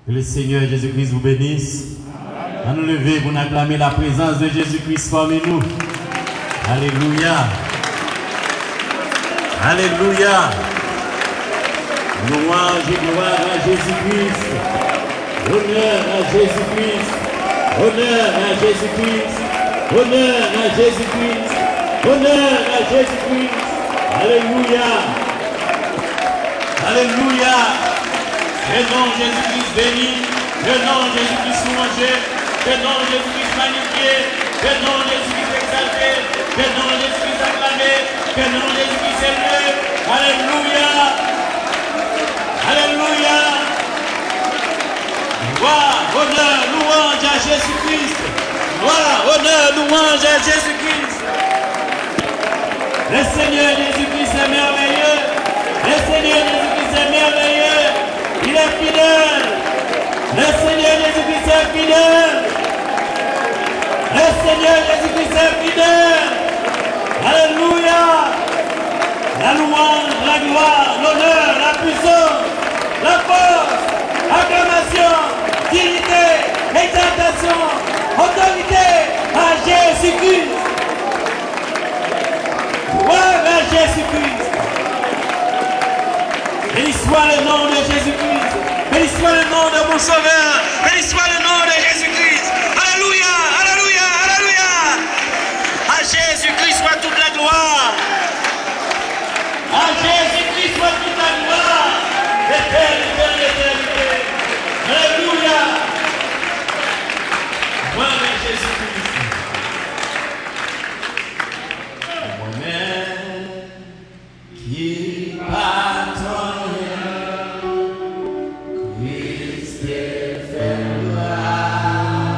Que le Seigneur Jésus-Christ vous bénisse. À nous lever pour acclamer la présence de Jésus-Christ parmi nous. Alléluia. Alléluia. Louange et gloire à Jésus-Christ. Honneur à Jésus-Christ. Honneur à Jésus-Christ. Honneur à Jésus-Christ. Honneur à Jésus-Christ. Alléluia. Alléluia. Que nom Jésus-Christ béni. Que nom Jésus-Christ louangé. Que nom Jésus-Christ magnifié. Que nom Jésus-Christ exalté. Que nom Jésus-Christ acclamé. Que nom Jésus-Christ élevé. Alléluia. Alléluia. Gloire, honneur, louange à Jésus-Christ. Gloire, honneur, louange à Jésus-Christ. Le Seigneur Jésus-Christ est merveilleux. Le Seigneur Jésus-Christ est merveilleux. Il est fidèle. Le Seigneur Jésus-Christ est fidèle. Le Seigneur Jésus-Christ est fidèle. Alléluia. La louange, la gloire, l'honneur, la puissance, la force, acclamation, dignité, exaltation, autorité à Jésus-Christ. Gloire à Jésus-Christ. Béni soit le nom de Jésus-Christ. Béni soit le nom de mon Sauveur. Béni soit le nom de Jésus-Christ. Alléluia, alléluia, alléluia. À Jésus-Christ soit toute la gloire. À Jésus-Christ soit toute la gloire. L'éternité. Alléluia. Gloire à Jésus-Christ. Moi-même qui pardonne, Christ est fait gloire.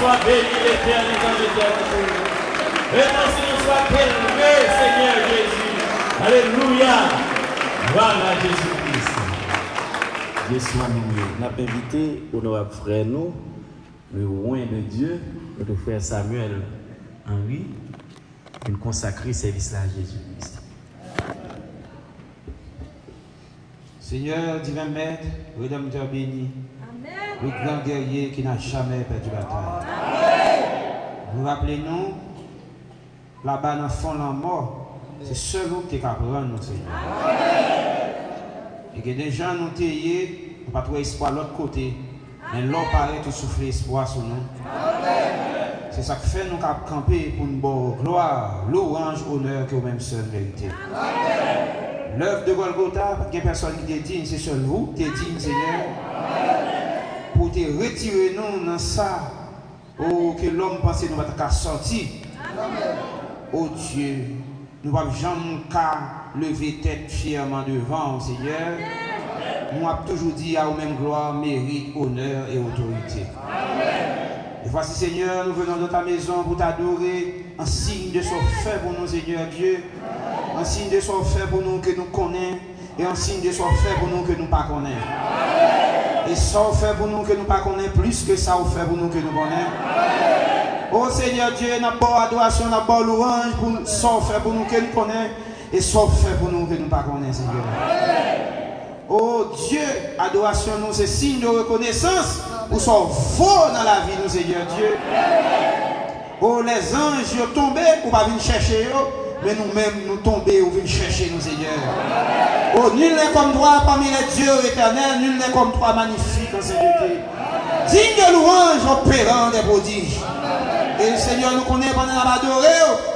soit béni l'éternel dans l'éternité. Et ton Seigneur soit élevé, Seigneur Jésus. Alléluia. Voilà Jésus-Christ. Dieu soit loué. Nous avons invité honorable frère nous, le roi de Dieu, notre frère Samuel Henri, pour consacrer service à Jésus-Christ. Seigneur, divin maître, rédempteur béni, le grand guerrier qui n'a jamais perdu bataille. Vous rappelez-nous, là-bas dans le fond de la mort, c'est seul qui est capable de prendre nous, Seigneur. Et que des gens nous taillés, nous pas trouvé espoir de l'autre côté, mais l'on paraît tout souffler espoir sur nous. C'est ça qui fait nous camper pour une bonne gloire, louange, honneur que vous-même seul méritez. L'œuvre de Golgotha, il n'y a personne qui est digne, c'est seul vous qui êtes digne, Seigneur. Pour te retirer nous dans ça, oh, que l'homme pensait nous va sortir. Oh Dieu, nous ne pouvons jamais lever tête fièrement devant, Seigneur. Nous avons toujours dit à vous-même gloire, mérite, honneur et autorité. Et voici, Seigneur, nous venons dans ta maison pour t'adorer en signe de son fait pour nous, Seigneur Dieu. En signe de son fait pour nous que nous connaissons et en signe de son fait pour nous que nous ne connaissons pas. Et ça fait pour nous que nous ne connaissons pas plus que ça fait pour nous que nous connaissons. Oh Seigneur Dieu, nous avons adoration, nous avons louange pour ça fait pour nous que nous connaissons et ça fait pour nous que nous ne connaissons pas, Seigneur. Oh Dieu, adoration nous c'est signe de reconnaissance pour son faux dans la vie nous, Seigneur Dieu. Oh les anges sont tombés pour ne pas venir chercher eux. Mais nous-mêmes, nous tomber ou venir chercher nous, Seigneur. Oh, nul n'est comme toi parmi les dieux éternels, nul n'est comme toi magnifique en sainteté. Digne de louange, opérant des prodiges. Et le Seigneur nous connaît pendant la adoré,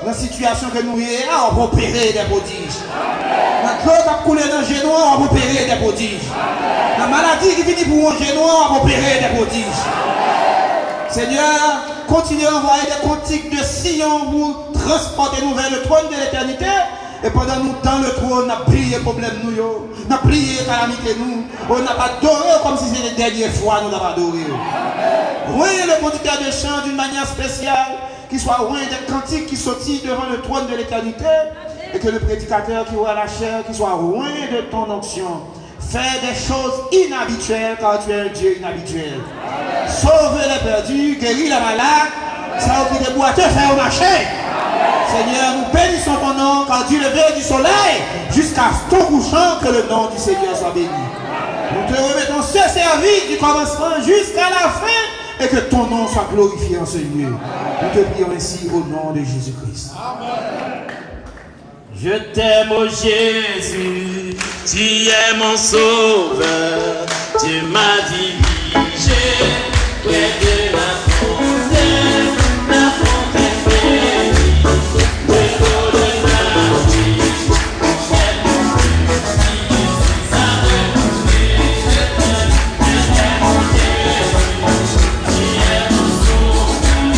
dans la situation que nous y est, on va opérer des prodiges. Dans l'eau qui a coulé dans le genou, on va opérer des prodiges. La maladie qui finit pour un genou, on va opérer des prodiges. Seigneur, continuez à envoyer des cantiques de Sion pour transporter nous vers le trône de l'éternité. Et pendant nous, dans le trône, on a prié problème nous, on a prié calamité nous, on a adoré comme si c'était la dernière fois nous avons adoré. Oui, le conducteur de chant d'une manière spéciale, qui soit loin des cantiques qui sortent devant le trône de l'éternité, et que le prédicateur qui aura la chair, qui soit loin de ton onction. Fais des choses inhabituelles car tu es un Dieu inhabituel. Sauve les perdus, guéris les malades, ça a des boiteux, faire marcher. Seigneur, nous bénissons ton nom car du lever du soleil jusqu'à ton couchant, que le nom du Seigneur soit béni. Nous te remettons ce service du commencement jusqu'à la fin et que ton nom soit glorifié en ce lieu. Nous te prions ainsi au nom de Jésus-Christ. Je t'aime, oh Jésus, tu es mon sauveur, tu m'as dirigé près de la fontaine bénie, de l'eau de la vie, elle nous purifie, ça me je t'aime, oh Jésus, tu es mon sauveur,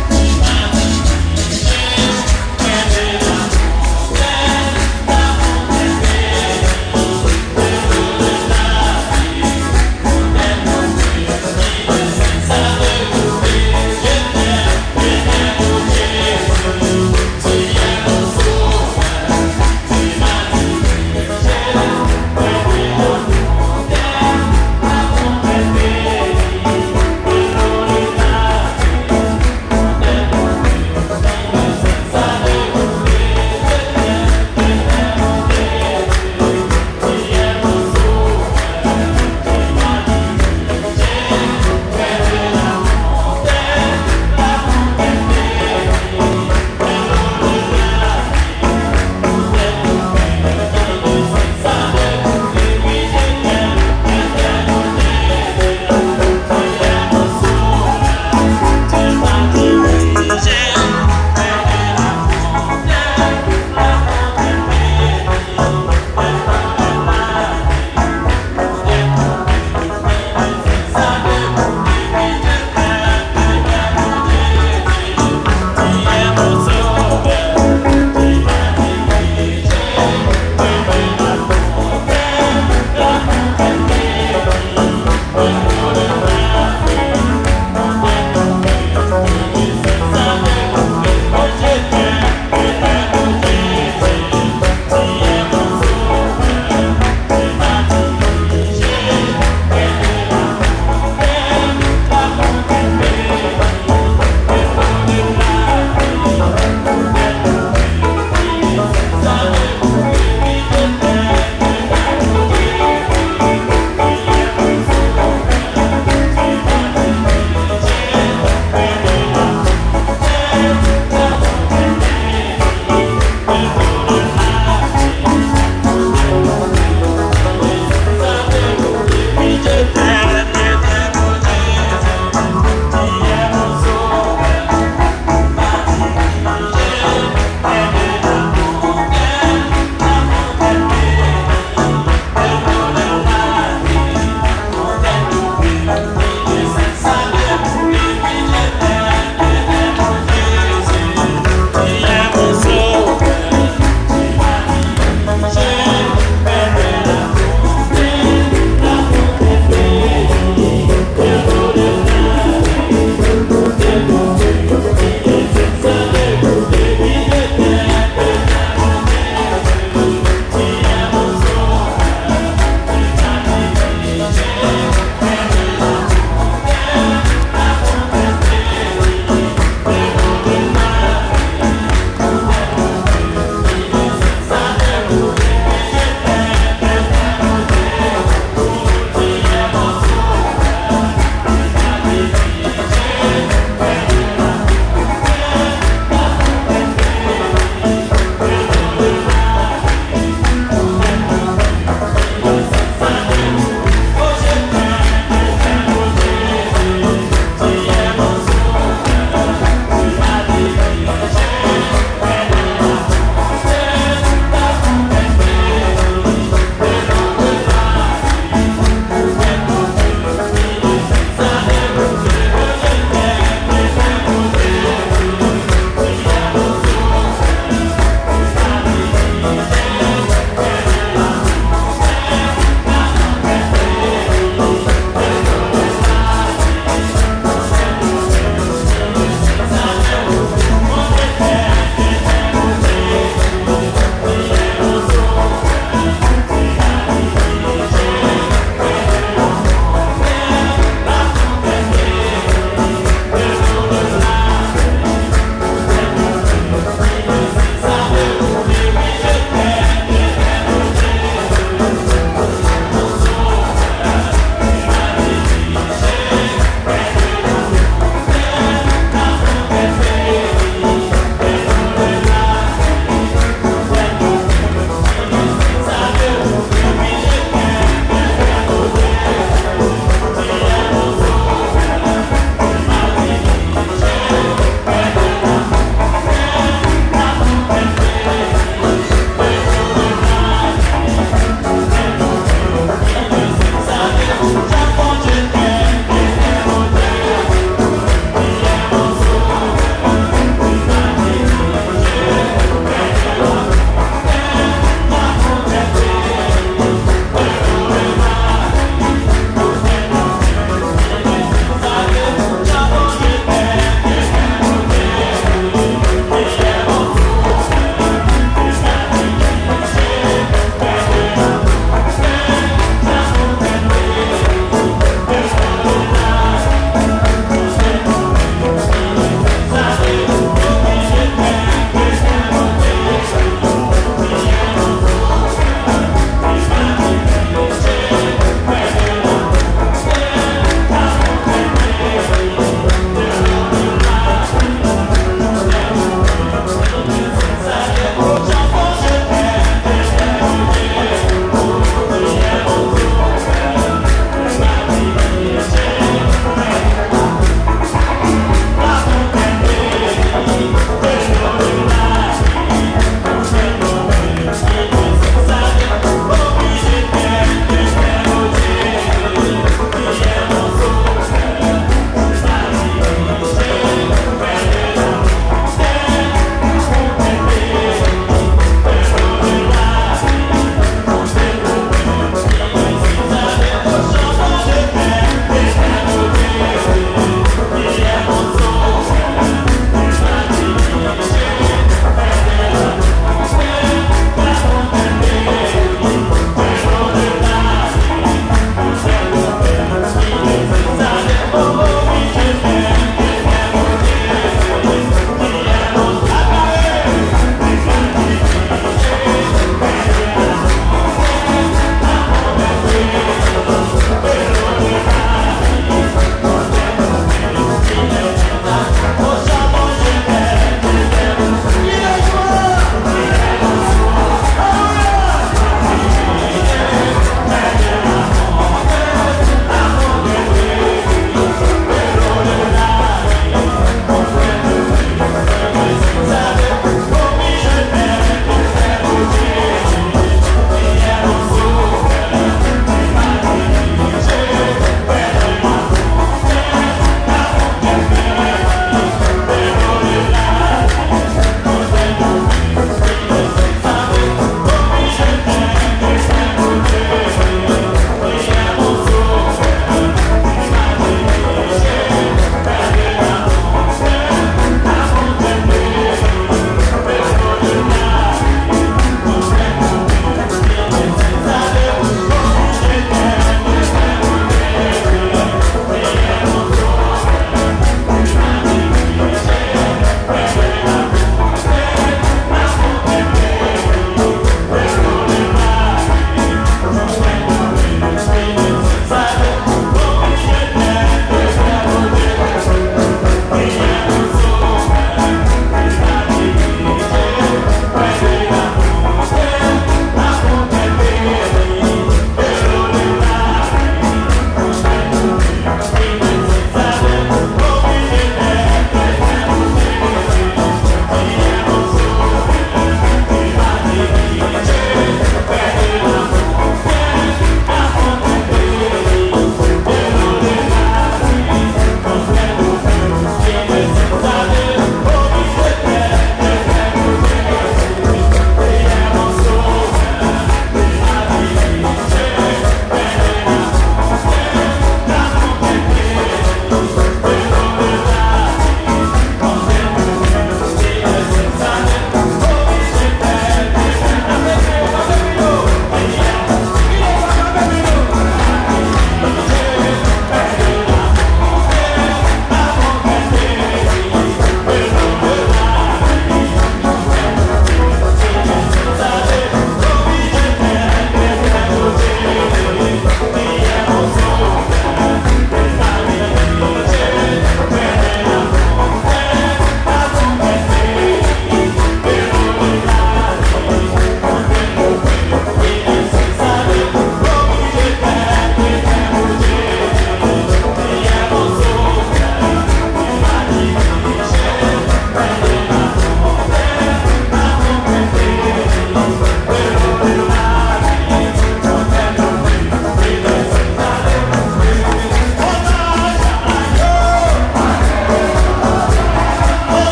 tu m'as dirigé près de la fontaine. Sabe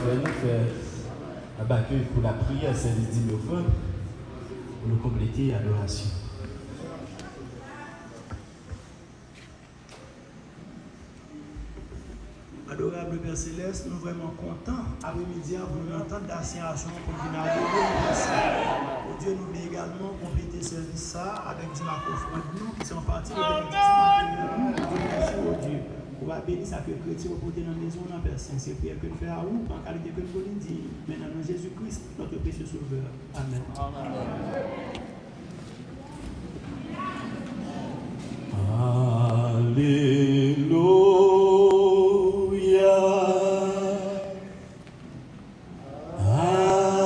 frères nous faire un accueil pour la prière, c'est le 10 novembre, pour nous compléter l'adoration. Adorable Père Céleste, nous sommes vraiment contents après-midi pour nous entendre d'assignation pour venir adorer. Merci. Oh Dieu, nous voulons également compléter ce service avec des offrandes nous qui sont partis de bénédiction matérielle. Merci, oh Dieu. On va bénir ça que le chrétien va porter dans la maison, dans la personne. C'est prière que nous faisons à vous, en qualité que nous voulons dire. Maintenant, Jésus-Christ, notre précieux sauveur. Amen. Alléluia. Alléluia.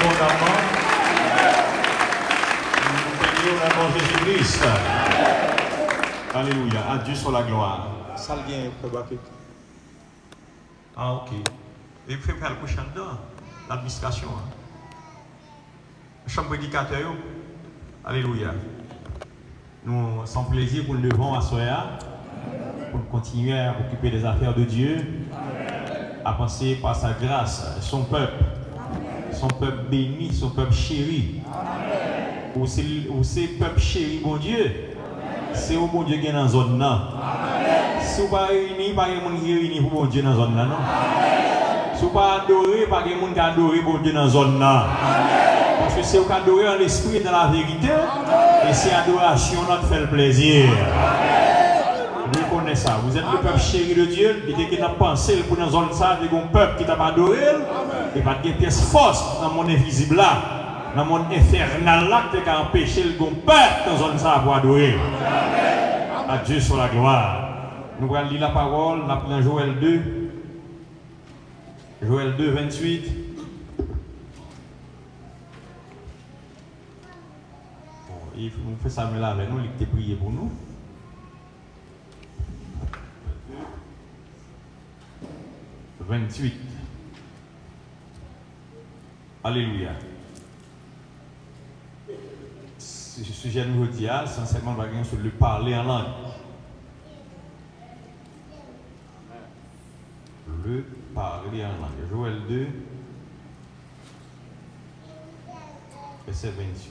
abondamment. Nous bénissons le nom de Jésus-Christ. Alléluia. À Dieu soit la gloire. Ça le gagne, Ah, ok. Et fait faire le prochain dedans, l'administration. Chambre prédicateur. Alléluia. Nous sommes plaisir pour le devant à Soya, pour continuer à occuper des affaires de Dieu, à penser par sa grâce, son peuple béni, son peuple chéri. Ou c'est peuple chéri, bon Dieu. C'est au bon Dieu qui est dans la zone là. Si vous ne pas réunis, pas de monde qui réunit pour bon Dieu dans la zone là, non? Si vous ne pas adoré, pas de monde qui adoré bon Dieu dans la zone là. Parce que c'est vous qui adorez en l'esprit et dans la vérité. Et c'est adoration qui fait le plaisir. Vous connaissez ça. Vous êtes le peuple chéri de Dieu. Et qui n'a pensé pour dans la zone ça, il y a un peuple qui t'a pas adoré. Et pas de pièce force dans le monde invisible là. Dans le monde infernal là, qui a empêché le peuple dans la zone ça pour adorer. À Dieu soit la gloire. Nous allons lire la parole, nous appelons Joël 2. Joël 2, 28. Bon, il faut nous faire ça là avec nous, il était prié pour nous. 28. Alléluia. Ce sujet nous dit, c'est essentiellement sur le parler en langue. Le parler en langue. Joël 2, verset 28.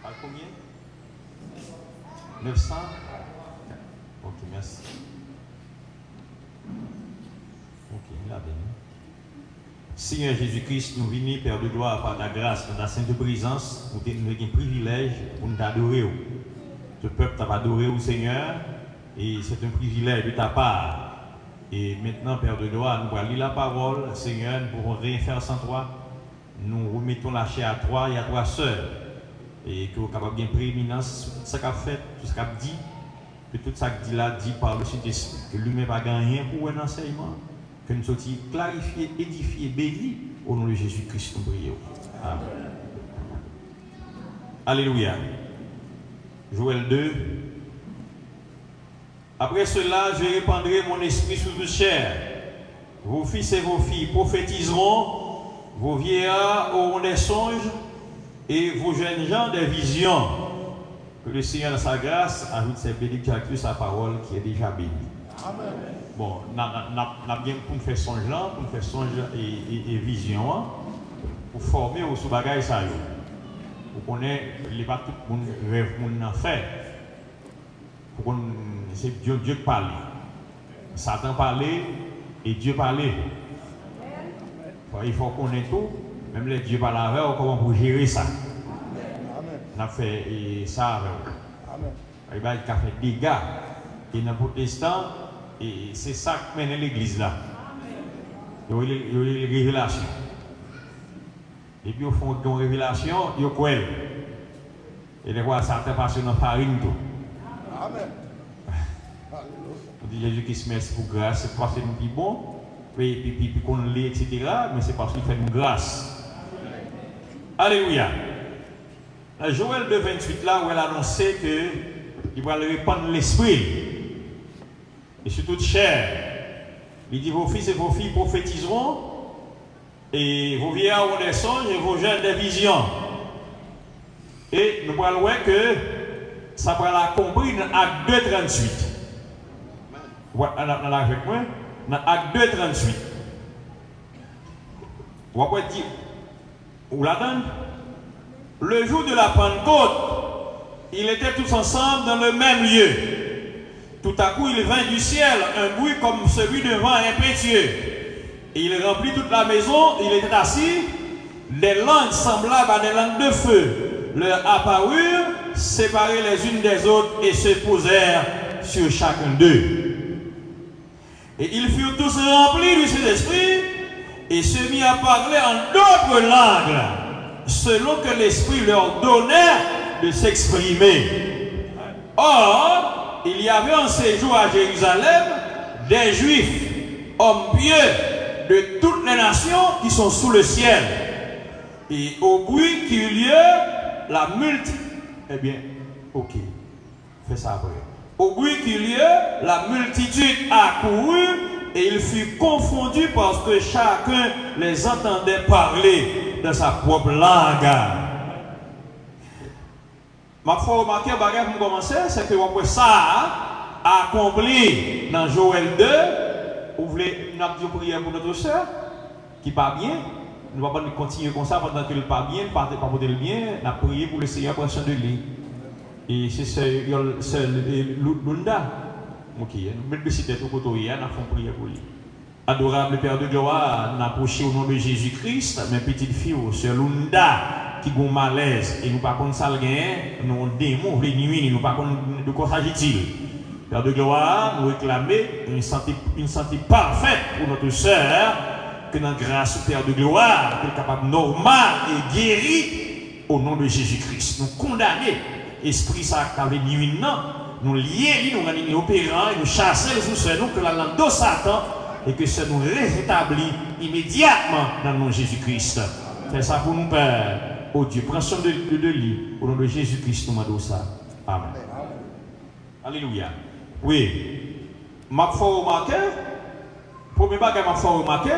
À combien? 900? Ok, merci. Ok, il a béni. Seigneur Jésus-Christ, nous venons, Père de gloire, par ta grâce, par ta sainte présence, nous avons un privilège pour nous adorer. Ce peuple t'a adoré, Seigneur, et c'est un privilège de ta part. Et maintenant, Père de gloire, nous allons lire la parole. Seigneur, nous ne pourrons rien faire sans toi. Nous remettons la chair à toi et à toi seul. Et que vous êtes capable de prééminence, tout ce qu'a fait, tout ce qu'a dit, que tout ça dit là, dit par le Saint-Esprit, que lui-même n'a pas gagné pour un enseignement, que nous soyons clarifiés, édifiés, bénis, au nom de Jésus-Christ, nous prions. Amen. Alléluia. Joël 2. Après cela, je répandrai mon esprit sur toute chair. Vos fils et vos filles prophétiseront, vos vieillards auront des songes, et vos jeunes gens des visions. Que le Seigneur, dans sa grâce, ajoute ses bénédictions à sa parole qui est déjà bénie. Amen. Bon, on a bien pour nous faire songe là, pour nous faire songe et vision, hein, pour former au sous-bagage ça. Pour qu'on ait les pas tout le monde rêve qu'on a fait. Pour qu'on c'est Dieu qui parle. Satan parlait et Dieu parlait. Il faut qu'on ait tout. Même les dieux parlent avec eux, comment pour gérer ça. On a fait ça avec eux. Il a fait des dégâts. Et dans les protestants, c'est ça qui mène l'église là. Il y a eu une révélation. Et puis au fond, il y a une révélation, il y a quoi? Et des fois, ça passe dans la farine. Amen. On dit Jésus-Christ, merci pour grâce, c'est parce que nous sommes bons, puis qu'on l'est, etc. Mais c'est parce qu'il fait une grâce. Alléluia. Dans Joël 2, 28, là où elle annonçait qu'il va répandre l'esprit. Et sur toute chair. Il dit, vos fils et vos filles prophétiseront, et vos vieillards auront des songes, et vos jeunes des visions. Et nous allons voir que ça va la compris dans Acte 2, 38. Voilà, avec moi, dans Acte 2, 38. Vous pouvez dire, où la donne? Le jour de la Pentecôte, ils étaient tous ensemble dans le même lieu. Tout à coup, il vint du ciel un bruit comme celui d'un vent impétueux. Et il remplit toute la maison, il était assis. Les langues semblables à des langues de feu leur apparurent, séparées les unes des autres, et se posèrent sur chacun d'eux. Et ils furent tous remplis du Saint-Esprit et se mit à parler en d'autres langues, selon que l'Esprit leur donnait de s'exprimer. Or, il y avait en séjour à Jérusalem des Juifs, hommes pieux de toutes les nations qui sont sous le ciel. Et au bruit qu'il y eut, la multitude... Eh bien, ok, fais ça après. Au bruit qu'il y eut, la multitude accourut et il fut confondu parce que chacun les entendait parler de sa propre langue. Ma foi remarquer, pour commencer, c'est que ça a accompli dans Joël 2. Vous voulez une prière pour notre soeur qui pas bien? Nous ne allons pas continuer comme ça pendant qu'elle n'est pas bien, pas pour le bien. Nous allons prier pour le Seigneur pour soin de lui. Et c'est Lunda. Ok, nous mettons le citer tout côté, nous allons prier pour lui. Adorable Père de gloire, nous approchons au nom de Jésus-Christ, mes petites filles, c'est Lunda qui ont malaise. Et nous ne pas contre ça, nous avons des démons, les nuits, nous ne pas contre de quoi s'agit-il. Père de gloire, nous réclamons une santé parfaite pour notre sœur, que dans la grâce au Père de gloire, qu'elle est capable normal et guéri au nom de Jésus-Christ. Nous condamnons l'esprit sacré de nuit, nous lier, nous rendons opérants, nous chasser les sous nous que la langue de Satan et que ça nous rétablit immédiatement dans le nom de Jésus-Christ. Fais ça pour nous, Père. Oh Dieu, prends soin de lui. Au nom de Jésus-Christ, nous demandons ça. Amen. Alléluia. Oui. Ma foi remarqué, premier bagage ma foi remarqué,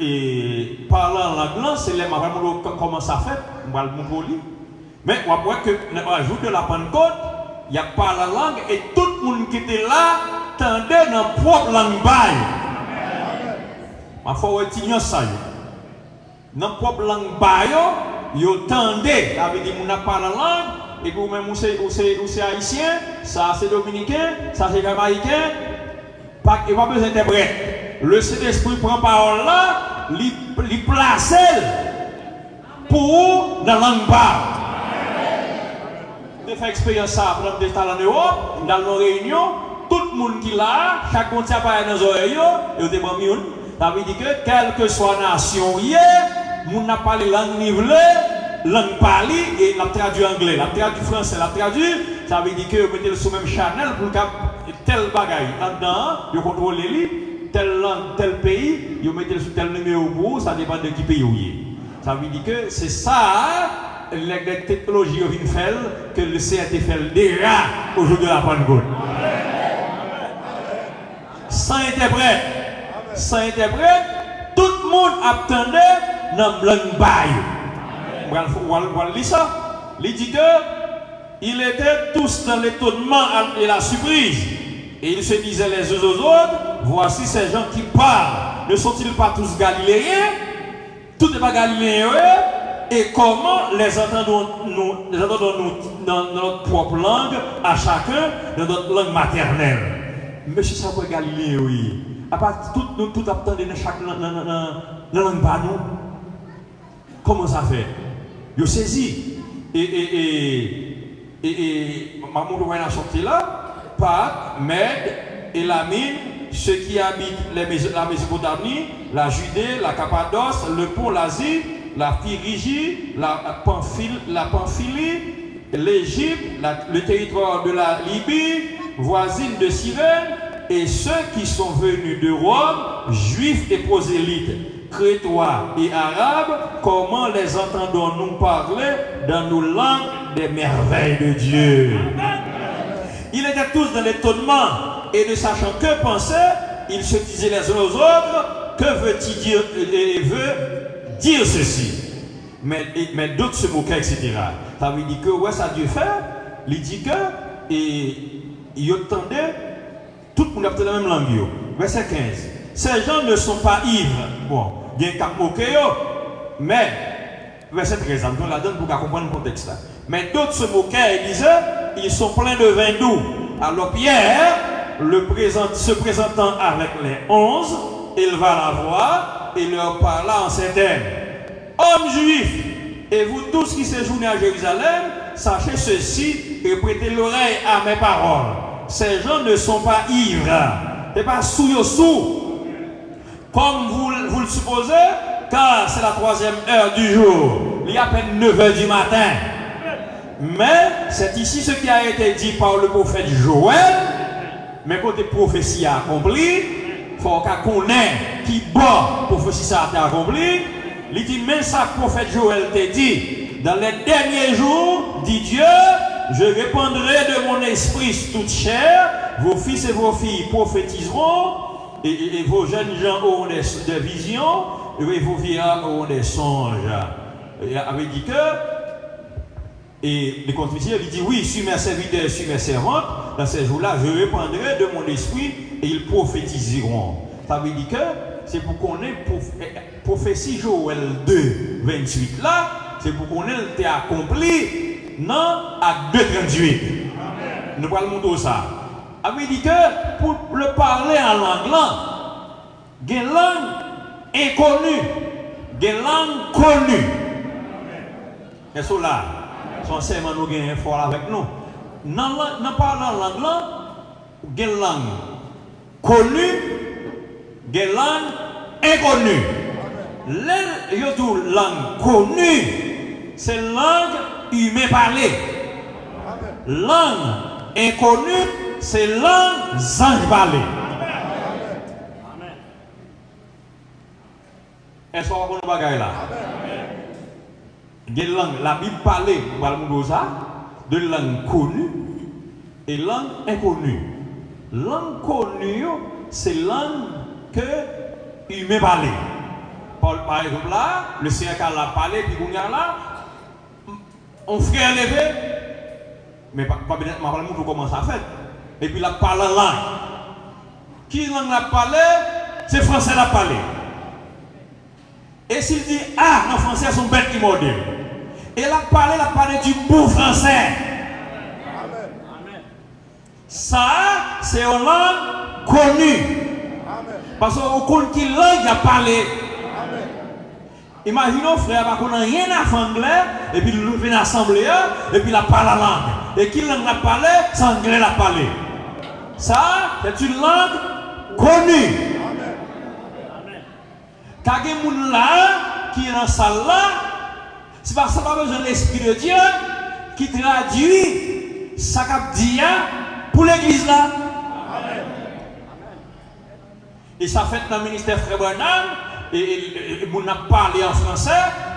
et parlant en langue, c'est les vraiment comment ça fait, on va le montrer. Mais on voit que le jour de la Pentecôte, il n'y a pas la langue et tout le monde qui était là tendait dans la propre langue. Ma foi est ça. Dans la propre langue, il tendait, ça veut dire qu'on n'a pas la langue. Et vous même c'est haïtien, ça c'est dominicain, ça c'est jamaïcain, il n'y a pas besoin d'interprète. Le Saint-Esprit prend parole là, il place pour dans la langue parle. Je fais expérience ça pendant des temps en Europe, dans nos réunions, tout le monde qui est là, chaque monde qui a parlé dans les oreilles, et au début, ça veut dire que quelle que soit la nation, il n'a pas les langues nivelées. Langue parlée et la traduit anglais, la traduit français, la traduit, ça veut dire que vous mettez le sous même channel pour tel bagaille. Là-dedans, vous contrôlez lui, telle langue, tel pays, vous mettez le sous tel numéro pour, ça dépend de qui pays vous êtes. Ça veut dire que c'est ça, les technologies viennent faire que le CRT fait déjà au jour de la Pentecôte. Sans interprète, tout le monde attendait dans la langue baille. On lit ça. Il dit que ils étaient tous dans l'étonnement et la surprise. Et ils se disaient les uns aux autres, voici ces gens qui parlent. Ne sont-ils pas tous galiléens? Tout n'est pas galiléen. Et comment les entendons-nous dans notre propre langue, à chacun dans notre langue maternelle? Monsieur, ça peut galiléen, oui. À part tout attendons dans chaque langue par nous. Comment ça fait? Yo saisi et maman doit la sortie là, Pâques, Mède, Élamine, ceux qui habitent la Mésopotamie, la Judée, la Cappadoce, le Pont, l'Asie, la Phrygie, la Pamphylie, l'Égypte, le territoire de la Libye, voisine de Cyrène, et ceux qui sont venus de Rome, juifs et prosélytes, crétois et arabes, comment les entendons-nous parler dans nos langues des merveilles de Dieu? Ils étaient tous dans l'étonnement et ne sachant que penser, ils se disaient les uns aux autres, que veut-il dire et veut dire ceci? Mais d'autres se moquaient, etc. Ça veut dire que ouais, ça a dû faire. Il dit que il entendait tout le monde a la même langue. Verset 15. Ces gens ne sont pas ivres. Bon, bien qu'à moquer, mais, verset 13, on la donne pour comprendre le contexte là. Mais d'autres se moquaient et disaient, ils sont pleins de vin doux. Alors Pierre, se présentant avec les 11, éleva la voix et leur parla en ces termes. Hommes juifs, et vous tous qui séjournez à Jérusalem, sachez ceci et prêtez l'oreille à mes paroles. Ces gens ne sont pas ivres, Ce n'est pas sous. Comme vous le supposez, car c'est la 3e heure du jour. Il y a à peine 9 h du matin. Mais c'est ici ce qui a été dit par le prophète Joël. Mais quand la prophétie a accompli, il faut qu'on ait qui bat prophétie ça a accompli. Il dit même ça que le prophète Joël t'a dit. Dans les derniers jours, dit Dieu, je répandrai de mon esprit sur toute chair. Vos fils et vos filles prophétiseront. Et vos jeunes gens auront des visions. Et vos vieillards auront des songes. Il avait dit que. Et le confesseur il dit oui, sur mes serviteurs, sur mes servantes, dans ces jours-là, je répandrai de mon esprit et ils prophétiseront. Ça veut dire que c'est pour qu'on ait prophétie Joël 2, 28 là, c'est pour qu'on ait été accompli non à 2,38. Nous parlons de ça. Ça veut dire que pour le parler en langue là, il y a une langue inconnue, il y a une langue connue. Et cela. Sincèrement, nous avons un fort avec nous. Dans parlant langue là, il y a une langue connue, il y a une langue inconnue. Il y a une langue connue, c'est une langue humaine parlée. Langue inconnue, c'est langue ange parlée. Est-ce qu'on va bagaille là? La Bible parlait de langue connue et langue inconnue. Langue connue, c'est langue que humain parle. Par exemple, là, le Seigneur a parlé, puis on a là, on frère levé, mais pas bien, ma parole comment ça fait. Et puis, la parle en langue. Qui langue l'a parlé? C'est français l'a parlé. Et s'il dit ah, en français, son bête qui mordent. Et la parlé du beau français. Amen. Ça, c'est une langue connue. Parce qu'on connaît qui langue a parlé. Imaginons, frère, qu'on n'a rien à faire anglais, et puis il vient à l'assemblée, et puis il parle la langue. Et qui langue a parlé, c'est anglais l'a parlé. Ça, c'est une langue connue. Quand il y a des gens là, qui est dans la salle là, c'est parce que ça n'a pas besoin de l'Esprit de Dieu qui traduit ça qu'il dit pour l'église là. Et ça fait dans le ministère Frère Branham, et les gens ont parlé en français,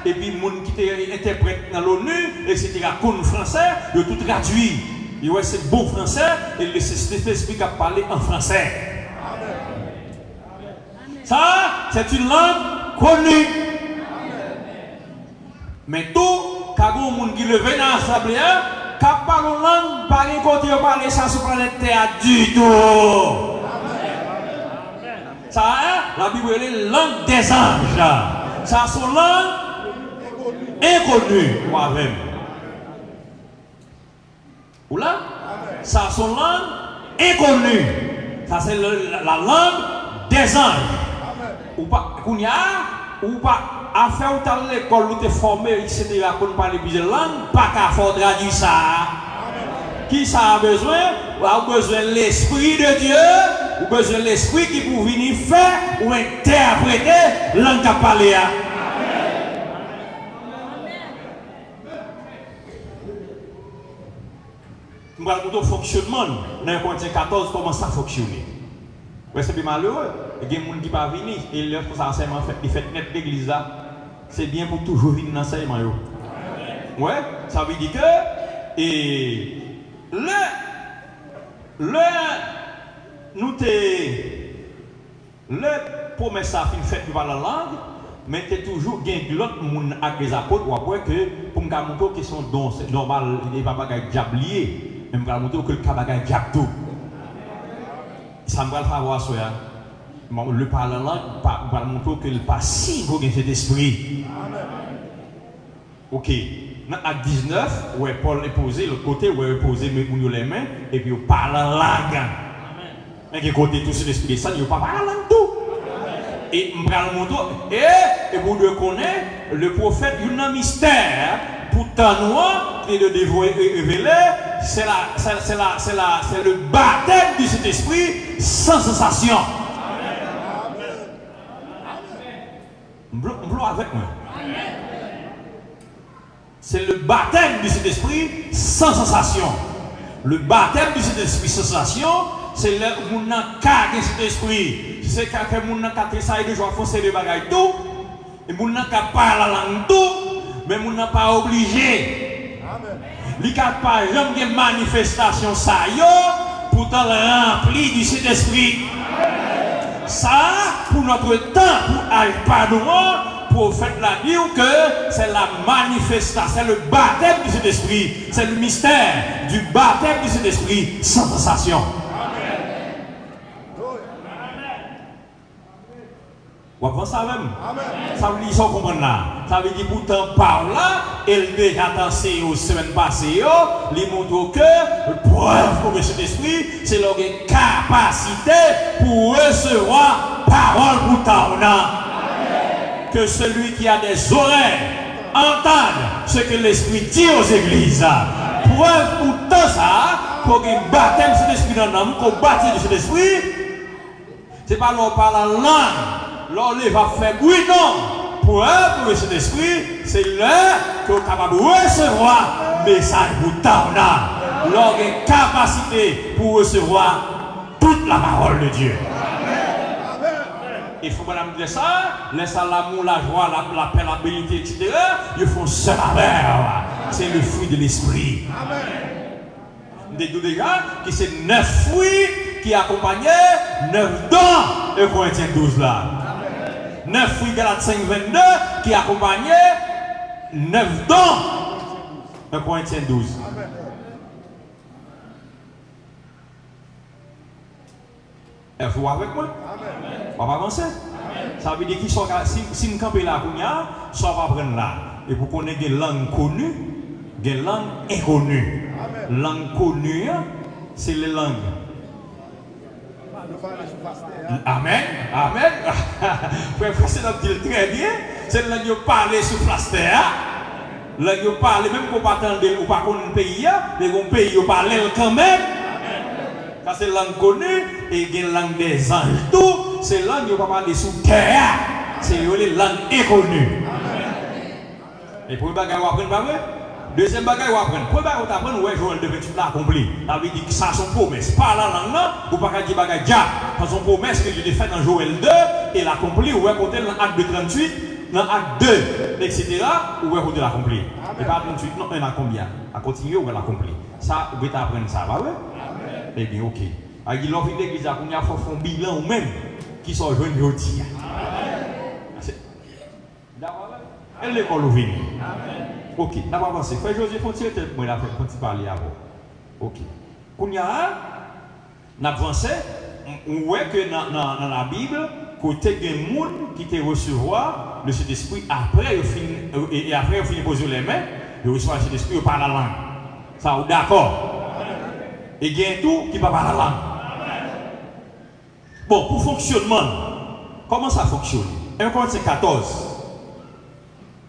et puis les gens qui interprètent dans l'ONU, etc., comme français, ils ont tout traduit. Et ouais, c'est bon français, et c'est l'Esprit qui a parlé en français. Ça, c'est une langue connue. Mais tout, quand il y a des gens qui lèvent dans l'assemblée, quand ils parlent en langue, par un côté, ils parlent ça sur la planète Terre du tout. Ça, la Bible est la langue des anges. Ça, c'est une langue inconnue. Moi-même. Ou là? Ça, c'est une langue inconnue. Ça, c'est la langue des anges. Ou pas, ou pas, à faire ou l'école où tu es formé, etc., pour parler plusieurs langues, pas qu'à faire traduire ça. Qui ça a besoin? Ou a besoin de l'Esprit de Dieu, ou besoin de l'Esprit qui peut venir faire ou interpréter langue à parler. Nous allons voir le fonctionnement dans Corinthiens 14, comment ça fonctionne. C'est bien malheureux. Il y a des gens qui ne peuvent pas venir et leur enseignement fait net l'église là. C'est bien pour toujours venir dans l'enseignement. Ouais, ça veut dire que et le promesse a fait par la langue, mais tu toujours gain l'autre monde avec les apôtres ou après que pour me montrer que son don c'est normal, il n'est pas bagage diablier, même pour montrer que le cabagage diable tout. Ça me va faire voir ça. Le parlant va montrer que le pas si beau cet esprit. Ok. Dans Acte 19, où Paul est posé, l'autre côté, où il est posé les mains, et puis il parle en langue. Mais il côté tout cet esprit, ça, il ne parle pas en langue tout. Et je vais montrer, et vous devez connaître, le prophète, il y a un mystère, pourtant noir, qui est de révéler, c'est le baptême du Saint-Esprit sans sensation. M'blou avec moi. C'est le baptême du Saint-Esprit sans sensation. Le baptême du Saint-Esprit sans sensation, c'est le moun nan ka gen Saint-Esprit. C'est que moun nan ka travailler de joie foncer de bagaille tout. Et moun nan ka parler la langue tout, mais moun nan pas obligé. Li ka pas jamais gen manifestation ça yo, pourtant rempli du Saint-Esprit. Ça pour notre temps pour pardon, prophète l'a dit que c'est la manifestation, c'est le baptême du Saint-Esprit, c'est le mystère du baptême du Saint-Esprit sans sensation. Vous pensez ça même? Ça veut dire ça comprendre là. Ça veut dire pourtant par là, elle déjà dansé aux semaines passées, il montre que le preuve pour le Saint-Esprit, c'est leur capacité pour recevoir parole pour ta. Que celui qui a des oreilles entende ce que l'Esprit dit aux églises. Preuve pour tout ça, pour qu'il baptême cet esprit dans l'homme, qu'on baptise de cet esprit, c'est pas l'on parle la langue, l'on va faire oui, non. Preuve pour cet esprit, c'est là qu'on est capable de recevoir le message pour ta. L'on a une capacité pour recevoir toute la parole de Dieu. Il faut pas dire ça, laisse l'amour, la joie, la paix, la bénédiction, etc. Ils font seul avec. C'est le fruit de l'esprit. Déjà, que c'est 9 fruits qui accompagnaient 9 dons. Et Corinthiens 12 là. 9 fruits Galates 5, 22 qui accompagnaient 9 dons. Et Corinthiens 12. Vous avec moi? On va avancer. Ça veut dire que si nous campons là, ça va prendre là. Et pour qu'on ait des langues connues, des langues inconnues. Langue connue, c'est les langues. Amen. Amen. Frère, c'est notre dire très bien. C'est là que parler sur place terre. Là que parler, même qu'on pas attendre ou pas qu'on un pays, mais qu'on pays parler quand même. Ça c'est langue connue et il y a une langue des anges. Tout, c'est langue qui ne peut pas parler sous terre. C'est les langues inconnues. Et pour le bagage, vous apprenez pas vrai? Deuxième bagage, vous apprenez. Pour le bagage, vous apprenez, ouais, Joël devait tout l'accomplir. Ça veut dire que ça, son promesse. Pas la langue, là, vous ne pouvez pas dire bagage déjà. Parce son promesse que Dieu a fait dans Joël 2, et l'accomplir, vous pouvez compter dans l'acte de 38, dans l'acte 2, etc., vous pouvez l'accomplir. Et pas 38, non, il y en a combien? À continuer, vous pouvez l'accomplir. Ça, vous pouvez apprendre ça, va, ouais? Eh bien, ok. Alors, il y a l'église, il y a un bilan ou même qui sont jeunes aujourd'hui. D'accord? Elle l'école ouverte. Ok, d'abord avancé. Frère José, faut-il être moi là pour parler avant? Ok. Quand il y a un avancé, on voit que dans la Bible, côté des gens qui te recevoir le Saint-Esprit après, et après, il finit poser les mains, il reçoit le Saint-Esprit, il parle la langue. Ça, vous d'accord? Et il y a tout qui ne parle pas la langue. Bon, pour fonctionnement, comment ça fonctionne? 1 Corinthiens 14.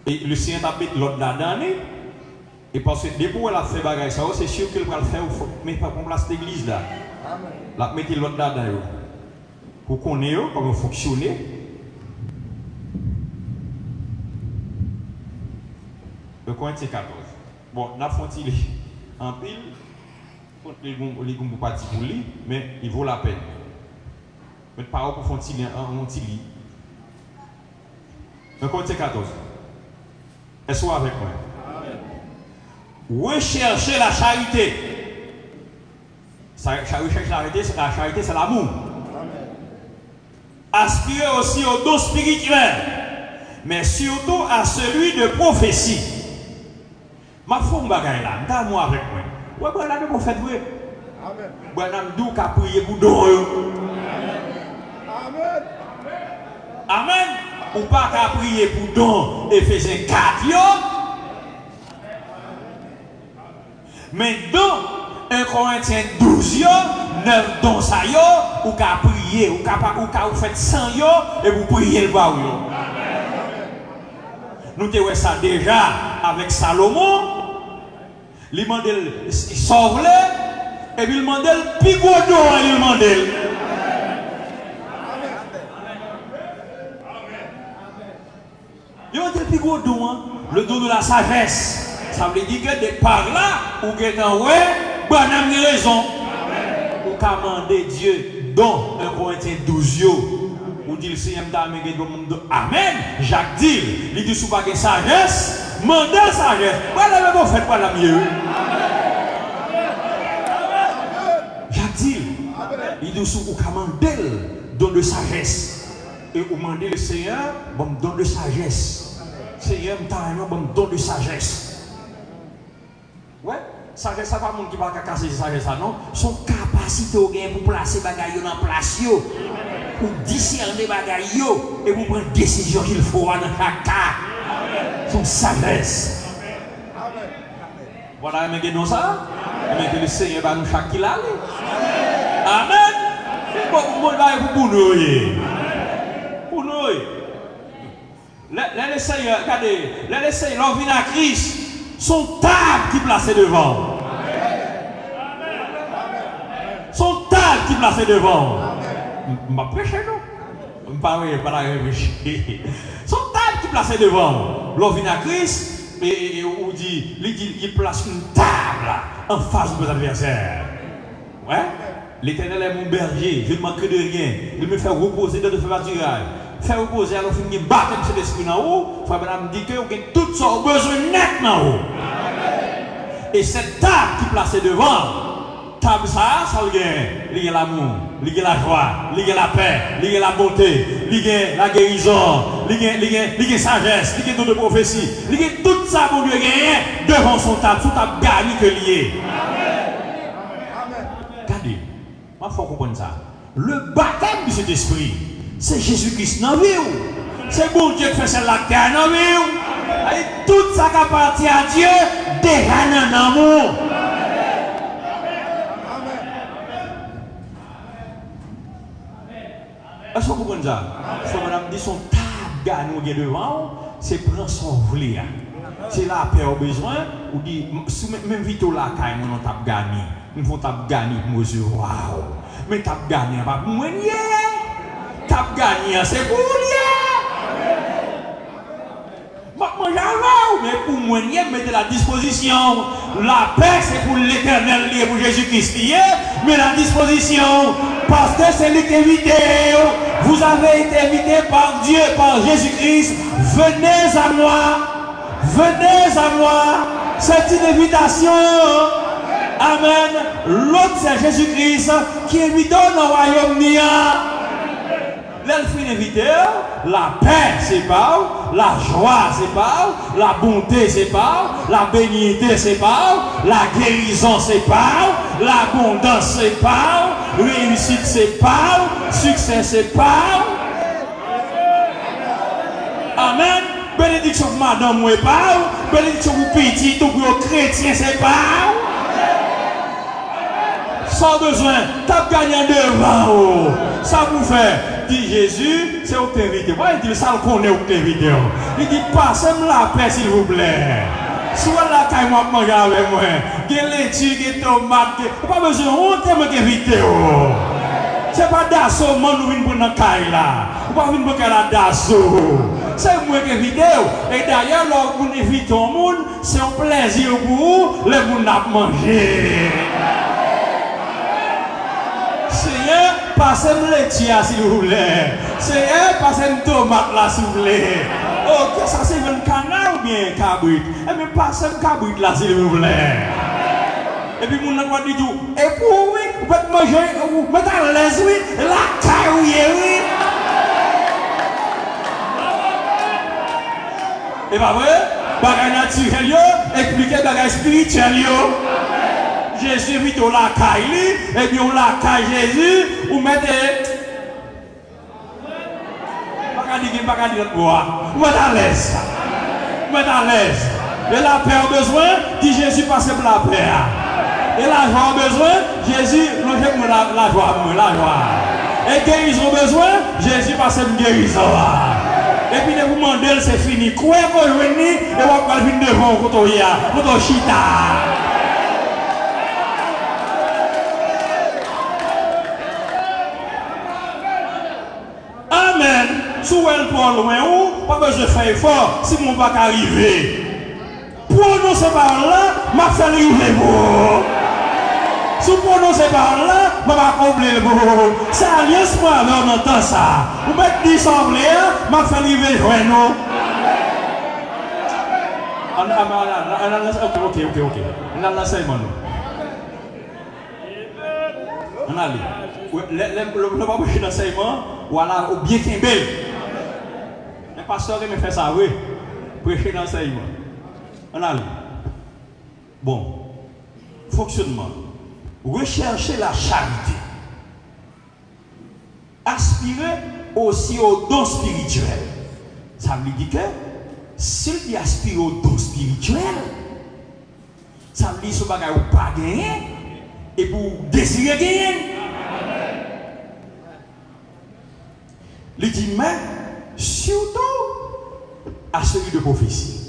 Et le Seigneur a mis l'autre là-dedans. Et parce que depuis qu'elle a fait bagage, c'est sûr qu'elle va le faire, mais pas pour placer l'église là. La mettez l'autre là-dedans. Pour qu'on ait comment fonctionner. Le Corinthiens 14. Bon, on a fait en pile. Les gens ne peuvent pas dire pour lui, mais il vaut la peine. Mais par pour faire un petit lit. Le Corinthiens 14. Est-ce que vous avec moi? Recherchez la charité. Rechercher la charité, c'est l'amour. Aspirez aussi au don spirituel, mais surtout à celui de prophétie. Ma femme bagaille là, dame-moi avec moi. Ouais, bon, là, vous faites vrai. Amen. Bon, nous avons prié pour don. Amen. Amen. Ou pas qu'à prier pour don, Éphésiens 4, yo. Mais dans 1 Corinthiens 12, yo, 9 dons ça yo, ou qu'à prier, ou qu'à faire 100 yo, et vous priez le bas yo. Nous te voyons ça déjà avec Salomon. Il demande sauve-le, et puis il demande le plus gros don, il demande. Il demande le plus gros don, le don de la sagesse. Ça veut dire que de par là, ou que dans ouais, bon, on a raison. Ou qu'à demander Dieu, don 1 Corinthiens 12, ou dit le Seigneur Amen. Jacques dit, il dit sous pas de sagesse, mandez la sagesse. Voilà, mais vous faites pas la mieux. Jacques dit, il dit sous pas mandez don de sagesse. Et vous demandez le Seigneur, bon don de sagesse. Seigneur, bon don de sagesse. Ouais, sagesse, ça pas monde qui va casser sagesse, non. Son capacité au gain pour placer bagaille dans place, pour discerner bagaille et pour prendre décision qu'il faut dans chaque cas. Son sagesse. Voilà, mais non ça. Mais que le Seigneur va nous chaque qu'il a. Amen. Bon, pour nous. Pour nous. Les Seigneur, regardez, les Seigneur, l'on vient à Christ. Son table qui placé devant. Son table qui placé devant. Je vais prêcher, non? Je ne vais pas réfléchir. Son table qui placé devant. L'on vient à Christ et on dit, il place une table en face de vos adversaires. Ouais? L'Éternel est mon berger, je ne manquerai de rien. Il me fait reposer dans le feu pâturage. Faire reposer alors qu'il me batte M. l'esprit en haut. Frère Madame dit que vous avez tout ça besoin net en haut. Et cette table qui est placée devant, table ça veut dire il y a l'amour, il y a la joie, il y a la paix, il y a la bonté, il y a la guérison, il y a la sagesse, il y a toute prophétie, il y a tout ça pour lui gagner devant son table, sous table gagne que lié. Regardez, il faut comprendre ça. Le baptême de cet esprit, c'est Jésus-Christ dans la vie. C'est bon Dieu qui fait celle-là qui est dans la vie. Et tout ça qui appartient à Dieu, déjà dans l'amour. Est-ce que vous comprenez ça? Si madame dit son table gagne devant, c'est prendre son volet. C'est la paix au besoin, ou dit, même vite là, quand on table gagné, il faut table gagné, moi je waouh. Mais table gagné, pas pour moi. Tap gagné, c'est pour lui. Mais pour moi, mettez la disposition. La paix, c'est pour l'Éternel, pour Jésus-Christ. Mais la disposition, parce que c'est lui qui est invité. Vous avez été invité par Dieu, par Jésus-Christ. Venez à moi. Venez à moi. C'est une invitation. Amen. L'autre, c'est Jésus-Christ qui est invité dans le royaume nia. L'elfine invité, la paix c'est pas, la joie c'est pas, la bonté c'est pas, la bénignité c'est pas, la guérison c'est pas, l'abondance c'est pas, réussite c'est pas, succès c'est pas. Amen. Bénédiction pour madame ou pas, bénédiction pour petit ou pour chrétien c'est pas. Sans besoin, t'as gagné devant. Ça vous fait, dit Jésus, c'est où t'inviter. Moi, il dit, ça le connaît où t'inviter. Il dit, passez-moi la paix, s'il vous plaît. Soit la caille, moi, manger avec moi. Qu'il y ait laitue, qu'il y ait tomate, pas besoin, on t'aime t'inviter. C'est pas d'assaut, moi, nous venons pour la caille là. On va venir pour la d'assaut. C'est moi qui invite. Et d'ailleurs, lorsque vous invitez au monde, c'est un plaisir pour vous, le monde a mangé. Seigneur, passez-moi le tia s'il vous plaît. Seigneur, passez-moi le tomate là s'il vous plaît. Ok, ça c'est un canard ou bien un cabrit? Eh bien, passez-moi le cabrit là s'il vous plaît. Et puis, mon enfant dit tout. Et pour oui, vous pouvez manger, vous mettez à l'aise, oui, la caille, oui. Et pas vrai? Bagay naturel, expliquer bagay spirituel. Jésus vit au la caille, et puis on la caille Jésus, vous mettez. Pas dire quoi. Vous mettez à l'aise. Vous mettez à l'aise. Et la paix a besoin, dit Jésus passe pour la paix. Et la joie a besoin, Jésus longe pour la joie. Et guérison a besoin, Jésus passe pour guérison. Et puis de vous demander, c'est fini. Quoi que vous venez, et vous allez venir devant, quand on y a, quand on chita. si elle prend loin ou, pas besoin de faire effort, si mon pas arriver. Prononcer par là, m'a fait arriver pour. Si vous prononcez par là, je vais combler le mot. C'est alliance moi, on entend ça. Vous mettez 10 semblés, je vais faire arriver joindre nous. Ok. On a l'enseignement. On a le pas prêcher l'enseignement, voilà, ou bien qu'il bel. Le pasteur me fait ça, oui. Prêcher l'enseignement. On a bon. Fonctionnement. Rechercher la charité. Aspirer aussi au don spirituel. Ça veut dire que s'il aspire au don spirituel, ça veut dire que ce bagage ou pas gagner et pour désirer gagner. Il dit mais surtout à celui de prophétie.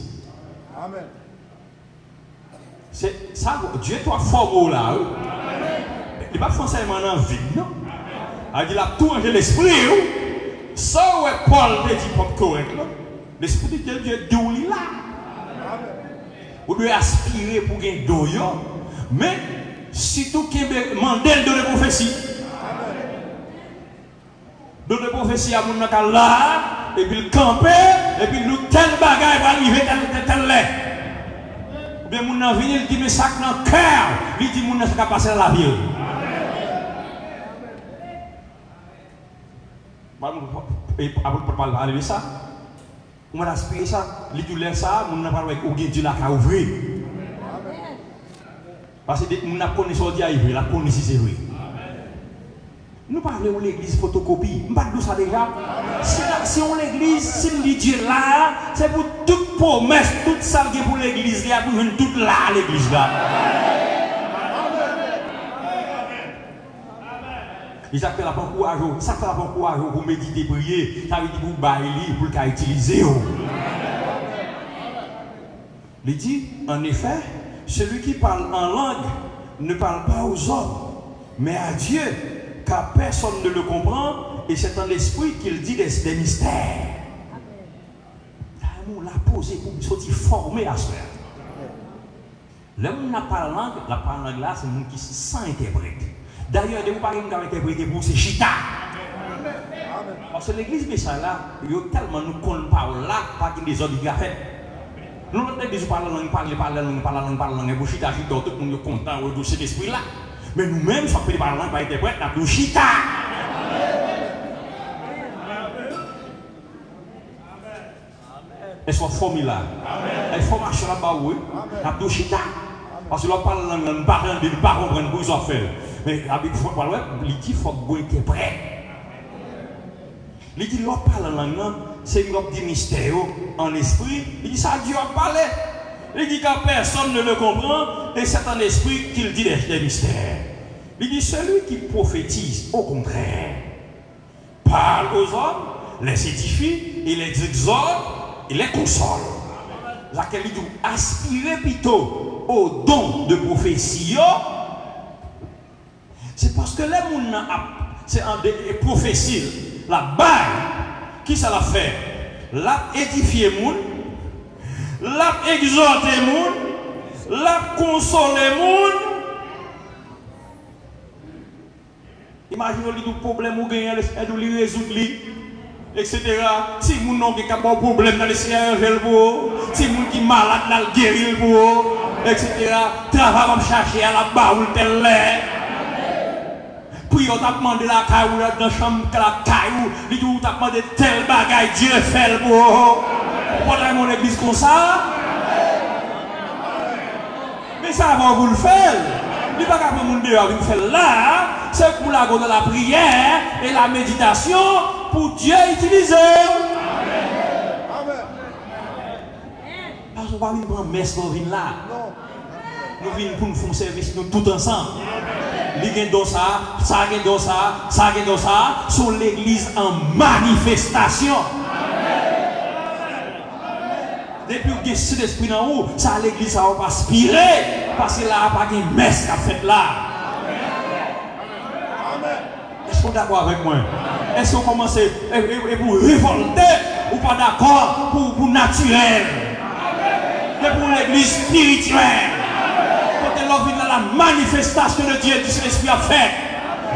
Amen. C'est ça, Dieu doit former là. Il n'est pas forcément dans la vie, non? Il dit, il a tout rangé l'esprit. Ça, ouais, Paul dit, pas correct. L'esprit de Dieu est là. Vous devez aspirer pour gagner d'eau. Mais, surtout qu'il y a un mandel de la prophétie. De la prophétie, il y a là, et puis il campe, et puis nous, tel bagaille va arriver, tel lait. Ou bien, mon vie, il dit, mais ça dans le cœur, il dit, mon ça va passer à la vie. Pour parler de ça, on va aspirer ça, les douleurs ça, on n'a pas avec ou Dieu là qui a ouvert. Parce que on a connu ça dit à ouvrir, la connu si c'est vrai. Nous parlons de l'église photocopie, on parle de ça déjà. Si on l'église, si le Dieu là, c'est pour toute promesse, toute ça qui est pour l'église là, pour venir toute là l'église là. Ça fait la bon courage, ça fait la bon courage pour méditer, prier, ça veut dire pour bailler, pour le utiliser. Il dit, en effet, celui qui parle en langue ne parle pas aux hommes, mais à Dieu, car personne ne le comprend, et c'est en l'esprit qu'il dit des mystères. On l'a posé pour sortir formé à cela. L'homme n'a pas la langue là, c'est le monde qui s'interprète. D'ailleurs, vous parlez d'interpréter pour ces chita. Parce que l'église de ça là, il y a tellement nous qu'on parle là, pas qu'il y a des autres qui ont fait. Nous, on a dit parler langue, et pour chita, tout le monde est content de cet esprit là. Mais nous-mêmes, si on peut parler langue, pas interprète, on a plus chita. Et soit formulaire. Et formation là-bas, oui, on a plus chita. Parce que l'on parle langue, on ne peut pas comprendre pour ils ont fait. Mais avec il dit qu'il faut que vous interprète. Il dit que l'on parle en langue, c'est un mystère en esprit. Il dit ça, Dieu a parlé. Il dit que personne ne le comprend et c'est en esprit qu'il dit des mystères. Il dit celui qui prophétise, au contraire, parle aux hommes, les édifie, il les exhorte, il les console. Laquelle il dit aspirer plutôt au don de prophétie. C'est parce que les gens, c'est en prophétie, la baille, qui ça l'a fait? L'a édifié les gens, l'a exhorté les gens, l'a consolé les gens. Imaginez le problème ou gagner, et de lui résoudre, etc. Si vous n'avez pas de problème dans le ciel, si vous qui malade dans le guérir, etc. Travail comme chercher à la barre ou tel lait. Puis on t'a demandé la caillou dans la chambre, la caillou, il dit on t'a demandé tel bagaille, Dieu fait le beau. Pourquoi mon église comme ça? Mais ça va vous le faire. Il n'y a pas qu'à mon Dieu vous faire là, c'est pour la de la prière et la méditation pour Dieu utiliser. Amen. Parce qu'on va venir prendre messe pour venir là. Nous venons pour nous faire un service nous tous ensemble. Les gens ça, sont l'église en manifestation. Depuis que vous avez l'esprit dans vous, ça l'église ça va pas aspirer. Parce que là, il n'y a pas de messe qui a fait là. Est-ce que vous êtes d'accord avec moi? Est-ce que vous commencez et vous révolter ou pas d'accord pour naturel? Mais pour l'église spirituelle. Quand l'on vient dans la manifestation de Dieu, du Saint-Esprit a fait.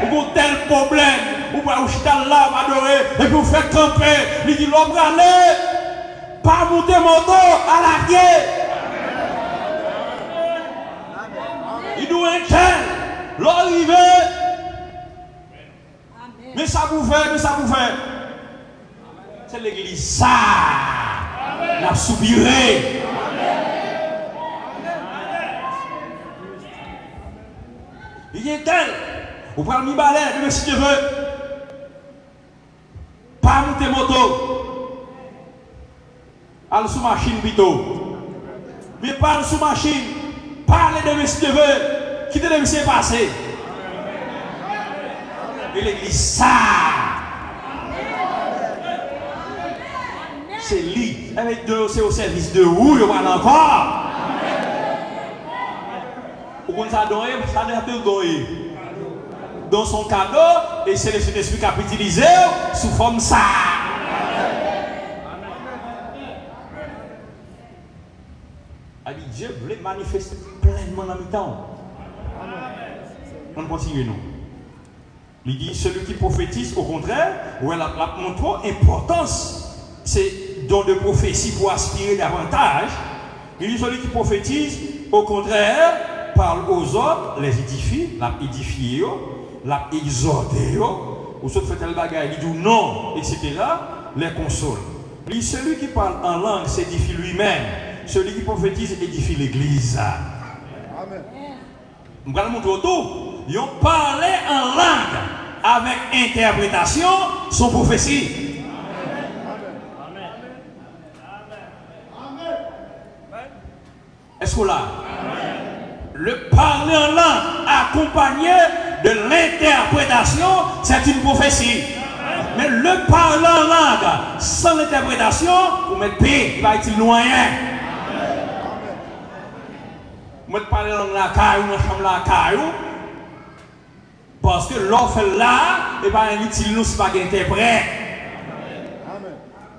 Ou pour tel problème, ou pour vous là, vous adorer, et puis vous faites camper. Il dit l'homme aller, pas monter moto à la guerre. Il doit être tel, l'arrivée. Mais ça vous fait, c'est l'église, ça, la soupiré. Il est tel, vous prenez le balai, mais si tu veux, pas monter moto, allez sous machine plutôt, mais pas sous machine, parlez de si tu veux, quittez le monsieur passé. Et l'église, ça, c'est lui, c'est au service de où, il y a encore. Pour ça donner, ça doit être donné. Dans son cadeau, et c'est le Saint-Esprit qui a utilisé sous forme ça. Dieu voulait manifester pleinement dans le temps. On continue, non? Il dit, celui qui prophétise, au contraire, où elle a montré l'importance, c'est don de prophétie pour aspirer davantage. Il dit, celui qui prophétise, au contraire, parle aux autres, les édifie, l'a édifié, l'a exhorté, ou sauf fait tel bagaille, il dit non, etc., les console. Il dit, celui qui parle en langue s'édifie lui-même, celui qui prophétise édifie l'église. Amen. Nous allons montrer autour. Ils ont parlé en langue avec interprétation, son prophétie. Amen. Est-ce que là, le parler en langue accompagné de l'interprétation, c'est une prophétie. Mais le parler en langue sans l'interprétation, vous mettez paix, il va être moyen. Vous parlez dans la caille, dans la chambre la caille. Parce que l'offre là, et bien, il nous pas d'interprète.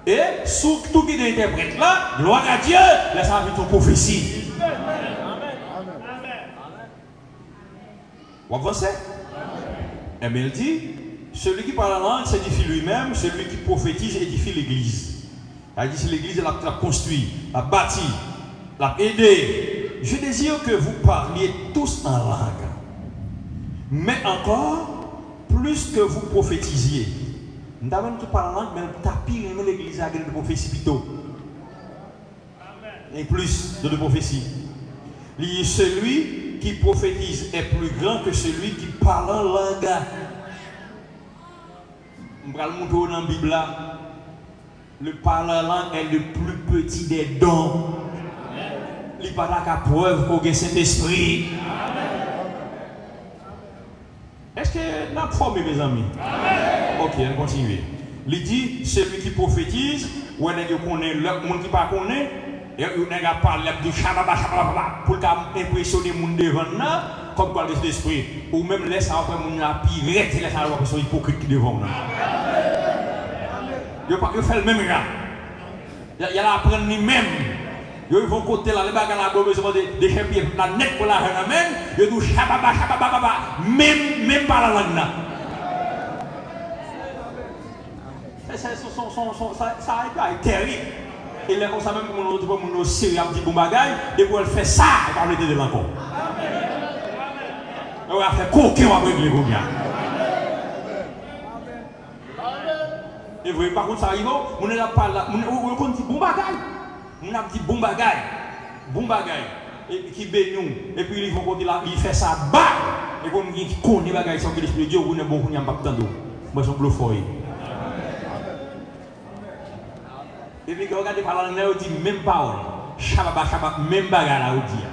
Et surtout qui interprète là, gloire à Dieu, laisse avec ton prophétie. Vous avancez? Et bien il dit, celui qui parle la langue s'édifie lui-même, celui qui prophétise édifie l'église. Il dit, c'est l'église, elle a construit, elle a bâti, elle a aidé. Je désire que vous parliez tous en langue, mais encore plus que vous prophétisiez. Nous n'avons pas la langue, mais nous tapons l'église avec de prophétie plutôt. Et plus de prophétie. Celui qui prophétise est plus grand que celui qui parle en langue. On va le montrer dans la Bible. Le parler en langue est le plus petit des dons. Il n'y a pas de preuve qu'on a Saint-Esprit. Est-ce que nous avons formé, mes amis? Ok, on continue. Il dit, celui qui prophétise, ou est-ce qu'on connaît le monde qui ne connaît pas, et on a parlé de chababa, pour impressionner les gens devant nous, comme quoi l'Esprit, ou même laisser après les gens pire, laisser après les hypocrites qui devant nous. Il fait le même gars. Il a appris lui-même. Ils vont côté là, les bagages là, des champions, la net pour la ramène, ils disent chababa, même pas la langue là. Ça a été terrible. Et là, on sait même que mon sérieux dit bon bagaille, et pour elle faire ça, elle va arrêter de l'encore. Elle va faire coquin, on va régler comme ça. Et vous voyez, par contre, ça arrive, on n'a pas là, on dit bon bagaille. On a dit bon bagaille, et qui bénit, et puis ils vont côté là, ils font ça bas, et comme ils connaissent bagaille, sans que l'esprit de Dieu, on est bon, on n'y a pas de temps. Moi, je suis bluffé. Et puis, regardez par là, on dit même parole, chababa, même bagaille là, on dit.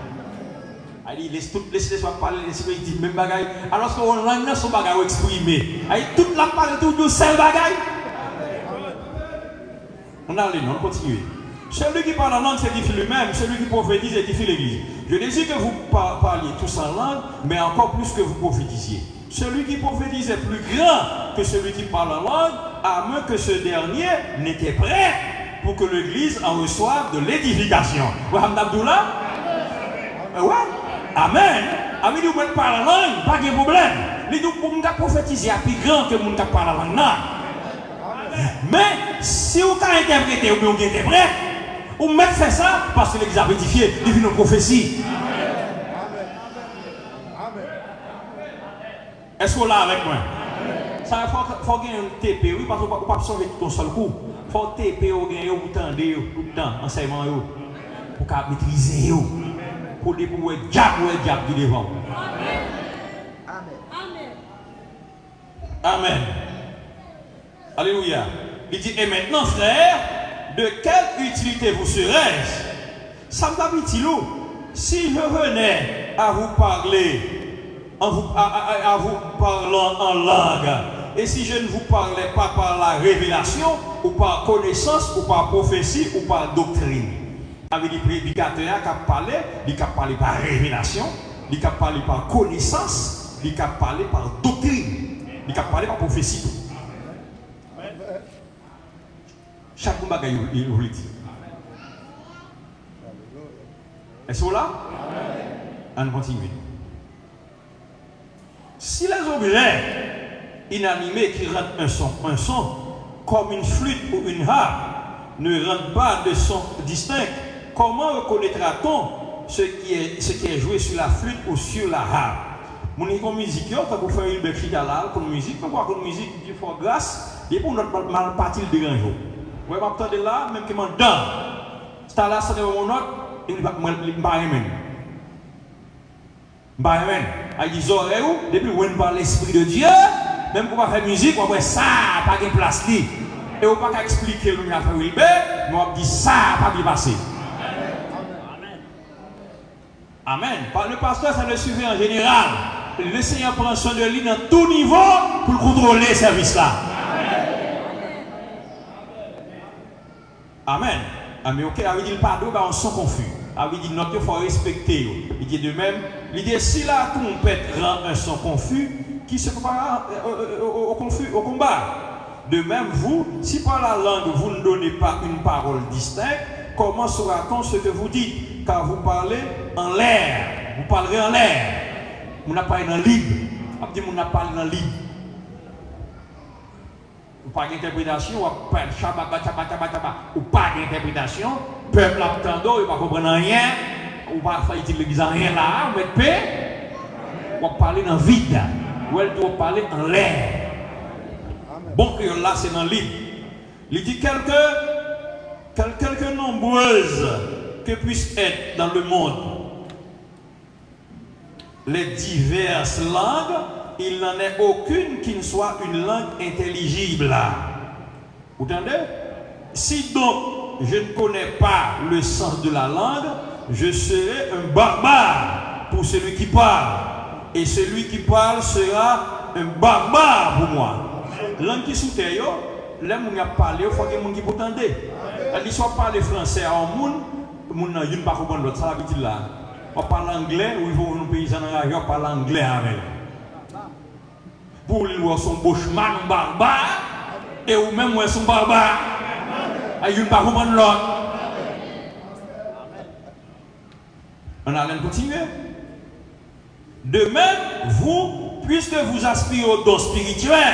Allez, laissez parler, l'esprit dit même bagaille, alors qu'on l'a son bagaille exprimé. Allez, toute la parole, tout le seul bagaille. On a on continue. Celui qui parle en langue s'édifie lui-même, celui qui prophétise édifie l'église. Je désire que vous parliez tous en langue, mais encore plus que vous prophétisiez. celui qui prophétise est plus grand que celui qui parle en langue, à moins que ce dernier n'était prêt pour que l'Église en reçoive de l'édification. Vous voyez, Abdullah? Ouais. Amen. Amen. Vous pouvez parler en langue, pas de problème. Les deux pour nous prophétiser à plus grand que nous parler en langue. Mais si vous avez interprété ou bien vous êtes prêt, vous mettez fait ça parce que l'Église a édifié, il vient une prophétie. Est-ce que vous là avec moi? Ça faut gagner un TP, oui, parce que vous ne pouvez pas sauver tout un seul coup. Il faut TP, vous gagner, vous tendez tout le temps, enseignement, pour maîtriser, pour dire pour être diable qui devant. Amen. Alléluia. Il dit, et maintenant, frère, de quelle utilité vous serais-je? Ça me dit, si je venais à vous parler, à vous parlant en langue, et si je ne vous parlais pas par la révélation, ou par connaissance, ou par prophétie, ou par doctrine. Avec les prédicateurs qui parlent, ils parlent par révélation, ils parlent par connaissance, ils parlent par doctrine, ils parlent par prophétie. Chaque bagaille il vous le dit. Est-ce que là? On continue. Si les objets inanimés qui rendent un son, comme une flûte ou une harpe, ne rendent pas de son distinct, comment reconnaîtra-t-on ce qui est joué sur la flûte ou sur la harpe? Mon musique, quand vous faites une belle comme musique, quand vous faites une musique du fort grâce, et pour notre mal parti de grand jour. Vous m'entendez là, même que mon dent, c'est là, c'est mon note, il va me Amen. Il dit, depuis qu'on parle l'Esprit de Dieu, même pour faire musique, on va ça, pas de place. Et on ne peut pas expliquer le mien faire Wilbert, mais on dit ça, pas de passer. Amen. Le pasteur, ça le suivait en général. Le Seigneur prend soin de lui dans tout niveau pour contrôler ce service-là. Amen. Amen. Ok, il dit pardon, on sent confus. Il dit notre il faut respecter. Il dit de même, il dit si la trompette rend un son confus, qui se prépare au combat. De même, vous, si par la langue vous ne donnez pas une parole distincte, comment saura-t-on ce que vous dites? Car vous parlez en l'air. Vous parlerez en l'air. Vous n'avez pas dans le libre. Vous n'avez pas dans le libre. Ou pas d'interprétation, ou pas d'interprétation, peuple attendant, il ne va pas comprendre rien, ou pas faire l'église rien là, ou mettre paix, ou parler dans le vide, ou elle doit parler en l'air. Bon, que là c'est dans le livre. Il dit quelque nombreuses que puissent être dans le monde les diverses langues, il n'en est aucune qui ne soit une langue intelligible. Vous entendez? Si donc je ne connais pas le sens de la langue, je serai un barbare pour celui qui parle. Et celui qui parle sera un barbare pour moi. Langue qui sous terre, là où on a parlé, il faut que les gens qui vous entendent. Elle soit parler français à un monde, il ne peut pas comprendre l'autre, ça veut dire là. On parle anglais, ou ils vont nous paysans on parle anglais avec. Pour les lois sont bushman barbare, et ou même ils sont barbares. Ils ne peuvent pas comprendre l'autre. On allait continuer. De même, vous, puisque vous aspirez au don spirituel,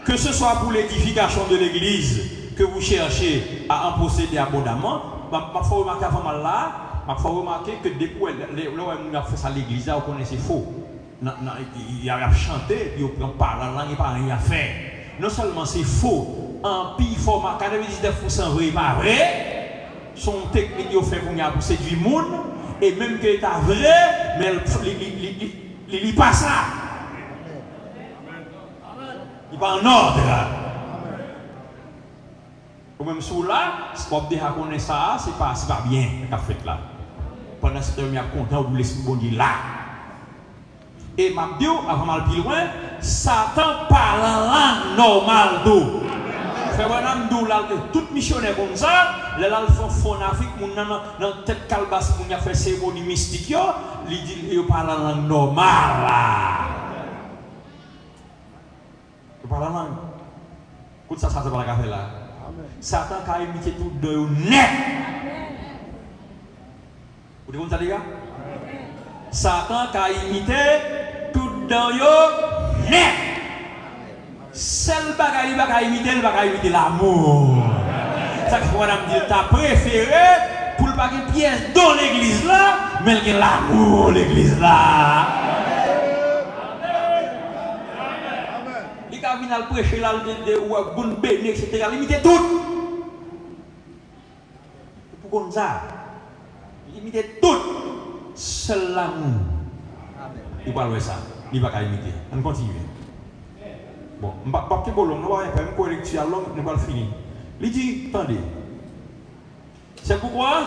que ce soit pour l'édification de l'église que vous cherchez à en posséder abondamment, il faut remarquer avant là, il faut remarquer que depuis on a fait ça à l'église, vous connaissez faux. Il a chanté, il a parlé en langue, il n'a rien fait. Non seulement c'est faux, en pire format, quand il dit des faux sans vrai, pas vrai, son technique il fait pour séduire le monde, et même que c'est vrai, mais il n'est pas ça. Il n'est pas en ordre. Ou même sous là, si vous connaissez ça, ce n'est pas bien ce qu'on fait là. Pendant ce temps, je suis content de l'esprit bon Dieu là. Et ma Dieu, avant mal plus loin, Satan parle en langue normale d'eau. Fait madame d'eau là, tout missionnaire comme ça, les là font en Afrique, dans tête calbasse, on a fait cérémonie mystique, il dit il parle en langue normale là. parle en langue. Écoute ça, ça va la faire là. Satan a imité tout de net. Vous comprenez ça, les gars? Satan a imité tout de net. Seul bagaille il va imiter l'amour. Ça que madame dit, t'as préféré pour le baguette pièce dans l'église là, mais il y a l'amour l'église là. Il a venu prêcher là, ou à bon béni, etc. Limiter tout. Pourquoi ça? Limiter tout. Seul l'amour. Il va voir ça. Il va imiter. On continue. Bon, je ne vais pas faire une correction, je ne vais pas finir. Il dit, attendez. C'est pourquoi,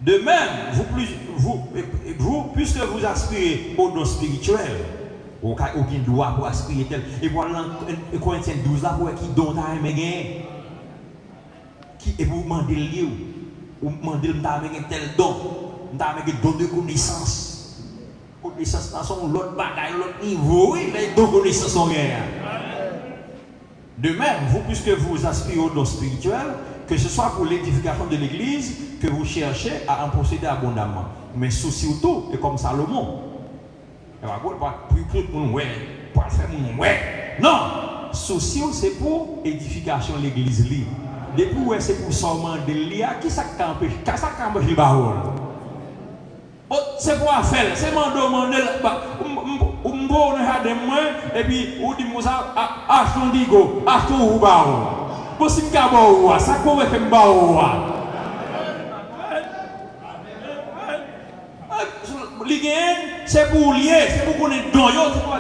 de même, vous puisque vous aspirez au don spirituel, aucun droit pour aspirer tel. Et voilà, Corinthiens 12 là, pour qui don t'as aimé qui et vous demandez le lieu, ou demandez le tel don, t'as aimé don de connaissance. Connaissance dans son l'autre bagaille, l'autre niveau, oui, les deux connaissances sont rien. De même, vous, puisque vous aspirez au don spirituel, que ce soit pour l'édification de l'église, que vous cherchez à en posséder abondamment. Mais souci tout, et comme Salomon. Non, souci c'est pour l'édification de l'église. Depuis où c'est pour seulement de l'IA, qui ça qu'empêche les paroles? C'est pour faire, c'est demander, on a des mains, et puis on dit, achetons digo, achetons ou bao. Pour si m'kabo, ça qu'on veut faire bao. C'est pour lier, c'est pour connaître don,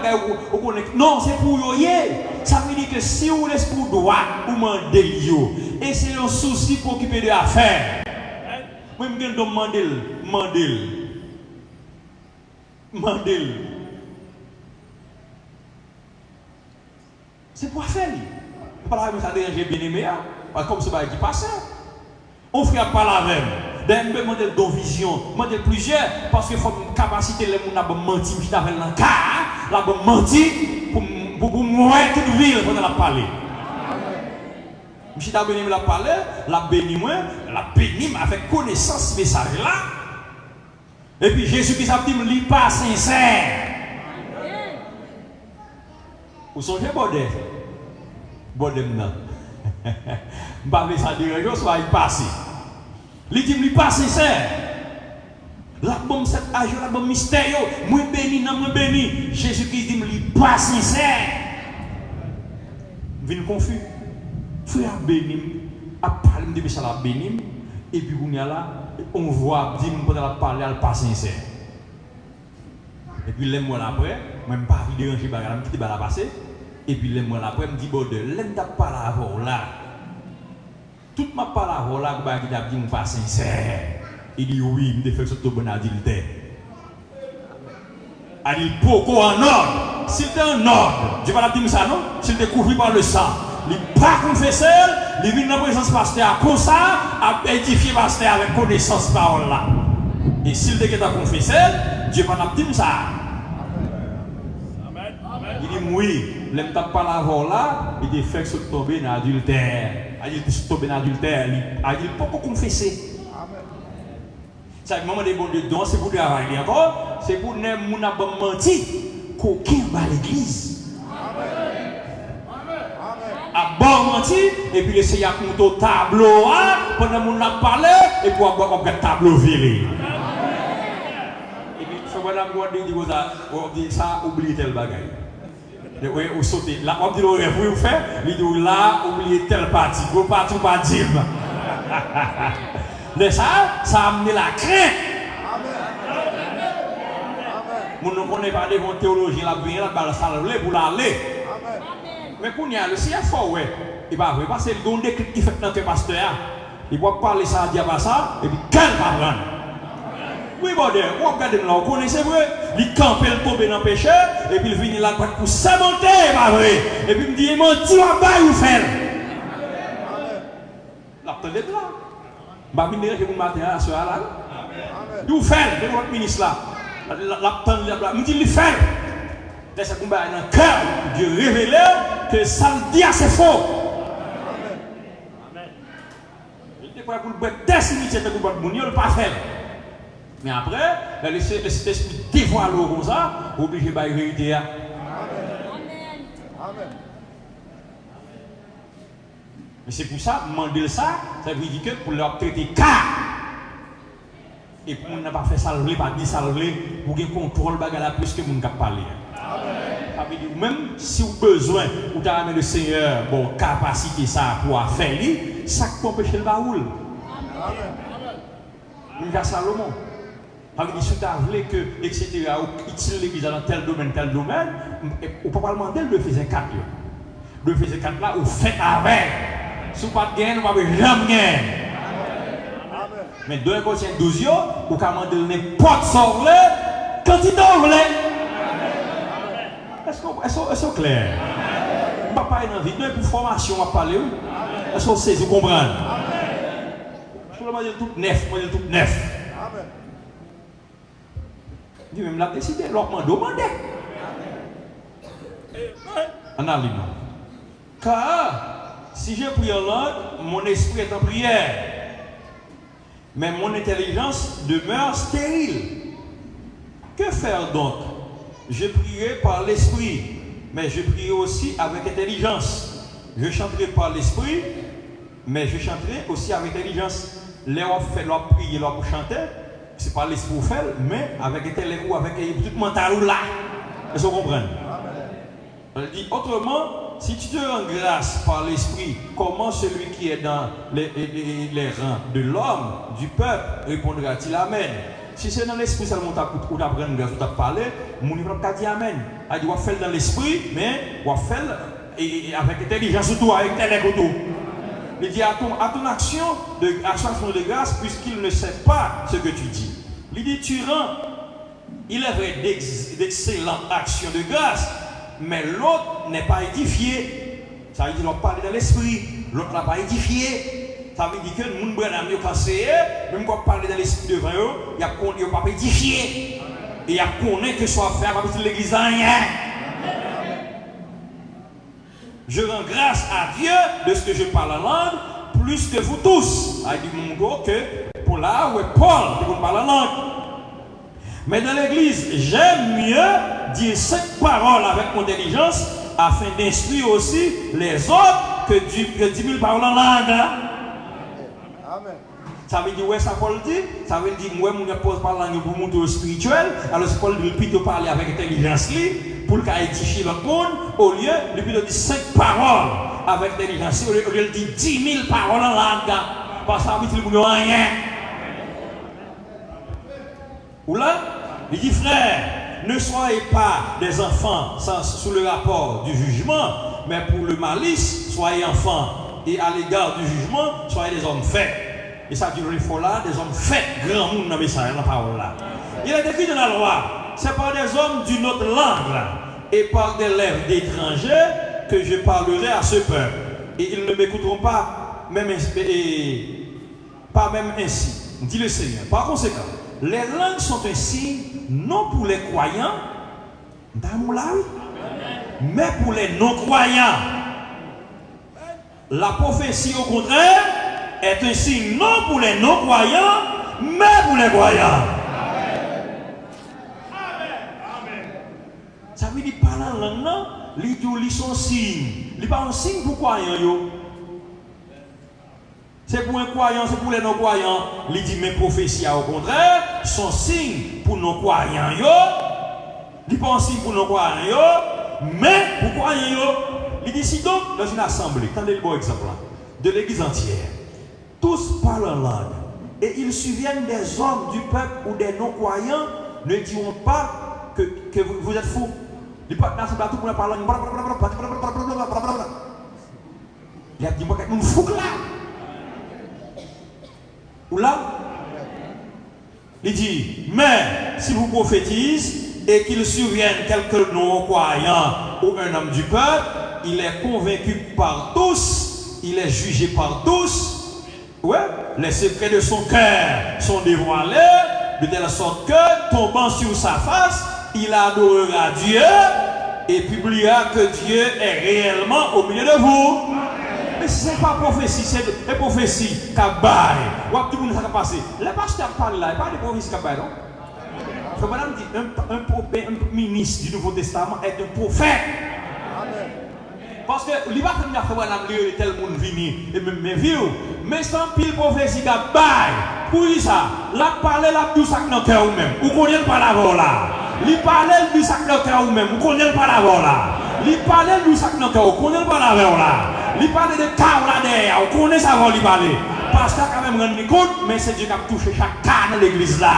c'est pour connaître. Non, c'est pour lier. Ça veut dire que si vous laissez pour droit, vous demandez liyo. Et c'est un souci pour occuper de l'affaire. Moi, je vais demander. Mandel. C'est pour faire. Pas la ça dérange bien aimé, comme ce qui passe. On fait pas la même. D'un peu demander don vision, demander plusieurs parce qu'il faut une capacité les gens à mentir vite avec le cas, la mentir pour moi toute ville pendant la parler. Je t'ai béni la parler, la béni moi, la béni avec connaissance message là. Et puis Jésus qui s'appelle dit, il pas sincère. Vous songez Bodé? Bodé non. Je ne vais pas ça dire, soit il passe. Il dit, il pas sincère. La bombe cet âge, la bombe mystère, moi béni, non moi béni. Jésus qui dit, il pas sincère. Vin confus. Frère béni, à parler de ça la béni, et puis on y a là. On voit, dit, on peut parler à pas sincère. Et puis, les mois après, même pas vidéo, je ne sais pas qui va la passer. Et puis, les mois après, je me dis, bon, l'aime ta parole là. Toute ma parole là, qui a dit, on pas sincère. Il dit, oui, je fais ce que bon adultère. Il dit, pourquoi en ordre? S'il était en ordre, je ne vais pas dire ça, non? S'il était couvert par le sang. Il n'est pas confessé, il vient dans la présence pasteur comme ça, à édifier pasteur avec connaissance parole là. Et s'il était confessé, Dieu va pas dire ça. Il dit oui, l'aime pas la parole là, il dit fait que se tomber dans l'adultère. Il dit se tomber dans l'adultère, il dit pas confesser. C'est le moment des bons de don, c'est pour travailler encore, c'est pour ne pas mentir qu'aucun va à l'église. À bord menti, et puis laisser à mon tableau, pendant qu'on a parlé, et puis on va tableau viré. Et puis, ce qu'on a dit, ça, oubliez tel bagaille. Ou sauter. Là, on dit, vous faites, il dit, là, oubliez telle partie, vous pas tout pas dire. Mais ça a amené la crainte. Nous ne connaissons pas de théologie, la bien, la balle, ça pour l'aller. Mais quand il y a le CFO, il va parce que le don décret qui fait notre pasteur, il va parler ça, dire ça, et puis quel va prendre. Oui, bon, vous regardez là, vous connaissez, il campe, il tombe dans le péché, et puis il vient là pour s'amonter, et puis il me dit, il m'a dit, vous faire. L'attendez là. Je vais venir vous matin à ce là. Vous faites, de votre ministre là. L'attendez là, il me dit, il fait. Laisse un combat dans le cœur, Dieu révèle que ça le dit c'est faux. Il dit quoi pour le des cimetières de combat de mon, il ne pas faire. Mais après, laisser l'esprit dévoile comme ça, obligé de la vérité. Amen. Mais c'est pour ça, demander ça, ça veut dire que pour leur traiter cas. Et pour ne pas faire salver, pas dire salver, pour qu'il contrôle bagarre plus que mon cap parler. Même si vous avez besoin, vous avez le Seigneur, bon, capacité ça pour faire, ça peut empêcher le baoul. Nous avons Salomon. Parce que si tu as voulu que, etc., utile l'église dans tel domaine, on ne peut pas demander de faire 4. De faire 4 là, ou fait avec. Si vous n'avez pas de gain, vous n'avez jamais gagné. Mais dans un côté 12, vous pouvez demander n'importe ce quand il voulez. Est-ce que clair? Je ne vais pas parler dans la vie, pour formation, on va parler. Est-ce que vous savez, vous comprenez? Je vais dire tout neuf, je vais dire tout neuf. Je vais même décider, l'autre m'a demandé. En allant. Car si je prie en langue, mon esprit est en prière. Mais mon intelligence demeure stérile. Que faire donc? Je prierai par l'esprit, mais je prierai aussi avec intelligence. Je chanterai par l'esprit, mais je chanterai aussi avec intelligence. Les on fait leur prier, leur chanter, c'est pas l'esprit fait, mais avec intelligence ou avec tout mental ou là. Est-ce que vous comprenez? Elle dit autrement, si tu te rends grâce par l'esprit, comment celui qui est dans les rangs de l'homme, du peuple, répondra-t-il Amen? Si c'est dans l'esprit seulement où tu apprends grâce, où tu as parlé, mon livre n'a pas dit Amen. Il dit, on va faire dans l'esprit, mais on va faire avec intelligence autour, avec intellect autour. Il dit à ton action de grâce, puisqu'il ne sait pas ce que tu dis. Il dit, tu rends, il est vrai d'excellentes actions de grâce, mais l'autre n'est pas édifié. Ça veut dire qu'on parle dans l'esprit, l'autre n'a pas édifié. Ça veut dire que les gens qui ont conseillé, même quand on parle dans l'esprit devant eux, ils ne sont pas édifiés. Et ils connaissent que ce soit fait avec l'église rien. Je rends grâce à Dieu de ce que je parle en langue, plus que vous tous. Il dit mon gars que pour là où est Paul, qui vous parle en langue. Mais dans l'église, j'aime mieux dire 5 paroles avec mon intelligence afin d'instruire aussi les autres que 10 000 paroles en langue. Amen. Ça veut dire, ouais, ça Paul dit, ça veut dire, moi, je ne pose pas la langue pour monter au spirituel, alors c'est Paul dit, plutôt parler avec intelligence, pour le édifier l'autre monde, au lieu de dire 5 paroles avec intelligence, au lieu de dire 10 000 paroles en langue, parce que ça veut dire que rien. Ou là, il dit, frère, ne soyez pas des enfants sous le rapport du jugement, mais pour le malice, soyez enfants. Et à l'égard du jugement, soyez des hommes faits. Et ça dit il faut là, des hommes faits, grand monde dans la parole là. Il est écrit dans la loi, c'est par des hommes d'une autre langue là, et par des lèvres d'étrangers que je parlerai à ce peuple. Et ils ne m'écouteront pas, même ainsi, dit le Seigneur. Par conséquent, les langues sont un signe, non pour les croyants, mais pour les non-croyants. La prophétie, au contraire, est un signe non pour les non-croyants, mais pour les croyants. Amen. Ça veut dire parler en langue, non? Il son signe. Il n'est pas un signe pour les croyants. C'est pour un croyant, c'est pour les non-croyants. Il dit, mes prophéties, au contraire, sont signes pour les non-croyants. Il n'est pas un signe pour les non-croyants, mais pour les croyants. Il dit si donc, dans une assemblée, attendez le bon exemple, de l'église entière, tous parlent en langue, et ils surviennent des hommes du peuple ou des non-croyants, ne diront pas que vous êtes fous. Il pas dans ce bateau pour parler en langue. Il a dit, moi, nous fous là. Ou là, il dit, mais si vous prophétisez et qu'il survienne quelques non-croyants ou un homme du peuple, il est convaincu par tous, il est jugé par tous. Ouais, les secrets de son cœur sont dévoilés, de telle sorte que, tombant sur sa face, il adorera Dieu et publiera que Dieu est réellement au milieu de vous. Mais ce n'est pas prophétie, c'est des prophéties qui baillent. Ou tout le monde qui passe. Les pasteurs parlent là, il n'y a pas de prophétie qui baillent, non? Faut madame dit un ministre du Nouveau Testament est un prophète. Parce que il va pas faire madame lire tel monde venir et même mes vieux, mais sans pile prophétie qui baillent. Pour ça, la parler la tout ça dans cœur ou même. Ou connaît pas la voix là. Il parle du sac dans cœur ou même. Ou connaît pas la voix là. Il parle du sac dans cœur, ou connaît pas la voix là. Il parle de cas là derrière, on connaît ça va lui parler. Parce qu'il a quand même rendu compte, mais c'est Dieu qui a touché chaque cas dans l'église là.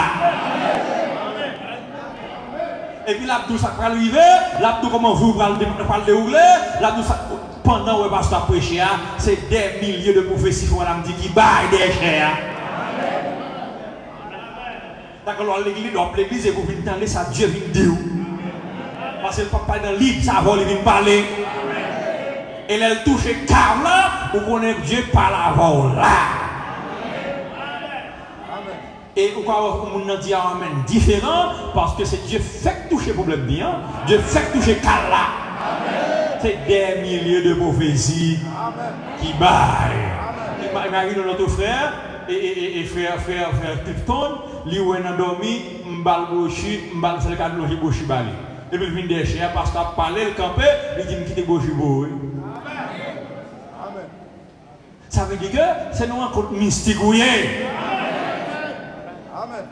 Et puis là, tout ça va arriver, là, tout comment vous parlez dérouler, là, tout ça, pendant que le pasteur prêche, c'est des milliers de prophéties, madame dit, qui baillent des chers. D'accord, l'église, et vous venez entendre ça, Dieu vient dire. Parce que le papa dans le livre, ça va, il vient parler. Et elle touche le câble là, vous connaissez Dieu par la voix là. Et pourquoi on dit amen différent? Parce que c'est Dieu fait toucher le problème bien, Dieu fait toucher le câble là. C'est des milliers de prophéties qui baillent. Imagine notre frère et frère Clifton, lui où il a dormi, m'bal bochi, m'bal c'est le cas de loger bochi bali. Et puis il vient des chers parce qu'il a parlé le campé, il dit qu'il était bochi boy. Ça veut dire que c'est nous un compte mystique ou rien. Amen.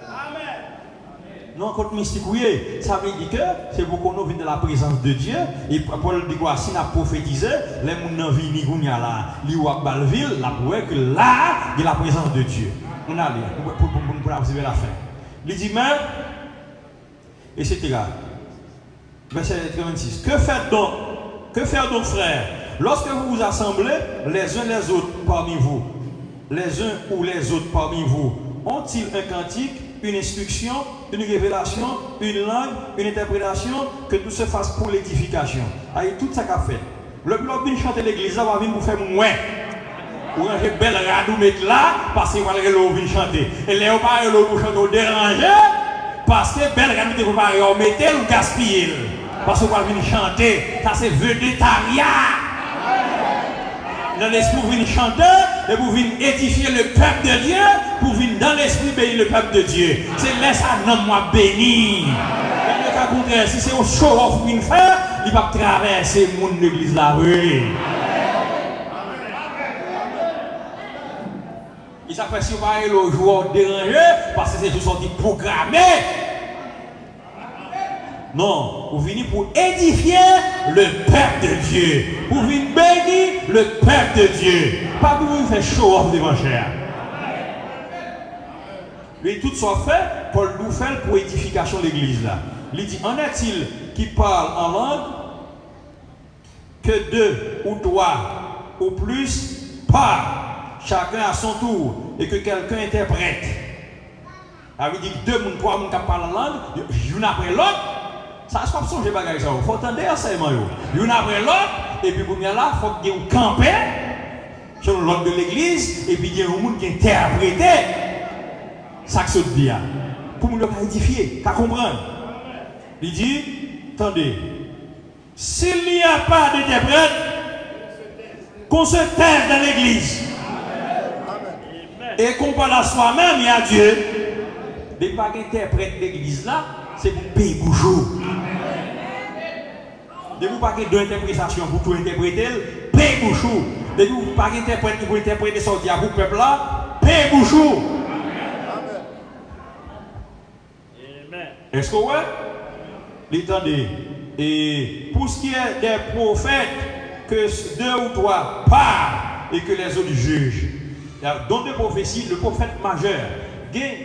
Non, un compte mystique ou rien. Ça veut dire que c'est pour qu'on vienne de la présence de Dieu. Et Paul dit quoi? Si on a prophétisé, les gens qui viennent là, ils vont à Balville, là, pour que là, il y a la présence de Dieu. On a pour observer la fin. Il dit, mais, etc. Verset 36. Que faire donc, frères? Lorsque vous vous assemblez, les uns les autres parmi vous, les uns ou les autres parmi vous, ont-ils un cantique, une instruction, une révélation, une langue, une interprétation, que tout se fasse pour l'édification? Aïe, tout ça qu'a fait. Le bloc vient chanter l'église, va venir vous faire moins. Ou ranger belle radou mettre là, parce que vous allez chanter. Et les parents vous chanter au déranger, parce que belle radou vous parlez, vous mettez ou gaspillez. Parce que vous allez venir chanter, ça c'est végétarien. Dans l'esprit, vous venez chanter et vous venez édifier le peuple de Dieu, pour venir dans l'esprit bénir le peuple de Dieu. C'est laisse un homme moi béni. Le cas contraire, si c'est au show off vous venez faire, il va traverser le monde de l'église là. Oui. Il s'appelle si vous parlez le joueur dérangé, parce que c'est tout sorti programmé. Non, vous venez pour édifier le peuple de Dieu. Vous venez bénir le peuple de Dieu. Pas pour vous faire show off devant cher. Et tout soit fait, Paul nous fait pour édification de l'église là. Il dit, en est-il qui parle en langue que deux ou trois ou plus parlent, chacun à son tour, et que quelqu'un interprète. Ça veut dire que deux ou trois qui parlent en langue, l'un après l'autre. Ça se passe changer bagage ça. Faut attendre enseignement yo. L'un après l'autre et puis pour là, faut que vous camper sur l'ordre de l'église et puis il y a un monde qui interprète ça que se dit pour nous édifier, qu'à comprendre. Il dit, attendez, s'il n'y a pas d'interprète, qu'on se taise dans l'église et qu'on parle à soi-même et à Dieu. Mais pas qu'interprète l'église là, c'est pour payer pour jour. De vous pas que deux interprétations pour tout interpréter, paye pour jour. De vous pas interpréter pour interpréter ce qui a pour le peuple là, paye pour jour. Est-ce que ouais? L'étendez. Et pour ce qui est des prophètes, que deux ou trois parlent et que les autres jugent. Dans deux prophéties, le prophète majeur,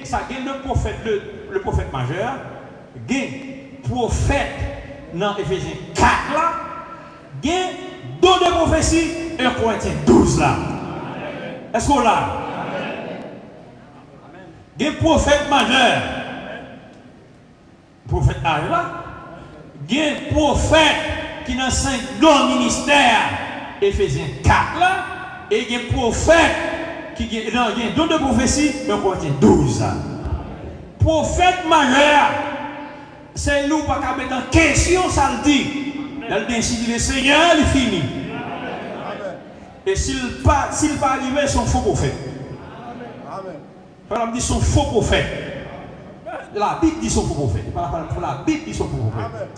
ça gagne le prophète majeur, gagne prophète dans Éphésiens 4 là, gagne dans deux prophéties, 1 Corinthiens 12 là. Est-ce qu'on l'a? Gagne prophète majeur. Prophète là, il y a un prophète qui dans 5 dons ministères, Éphésiens 4 là, et il y a un prophète qui a un don de prophétie, mais on contient 12. Prophète majeur, c'est nous pas qu'à mettre en question, ça le dit. Elle décide le Seigneur, il finit. Et s'il pas arrivé, son faux prophète. Amen. Dit son faux prophète. La Bible dit son faux prophète. La Bible dit son faux prophète.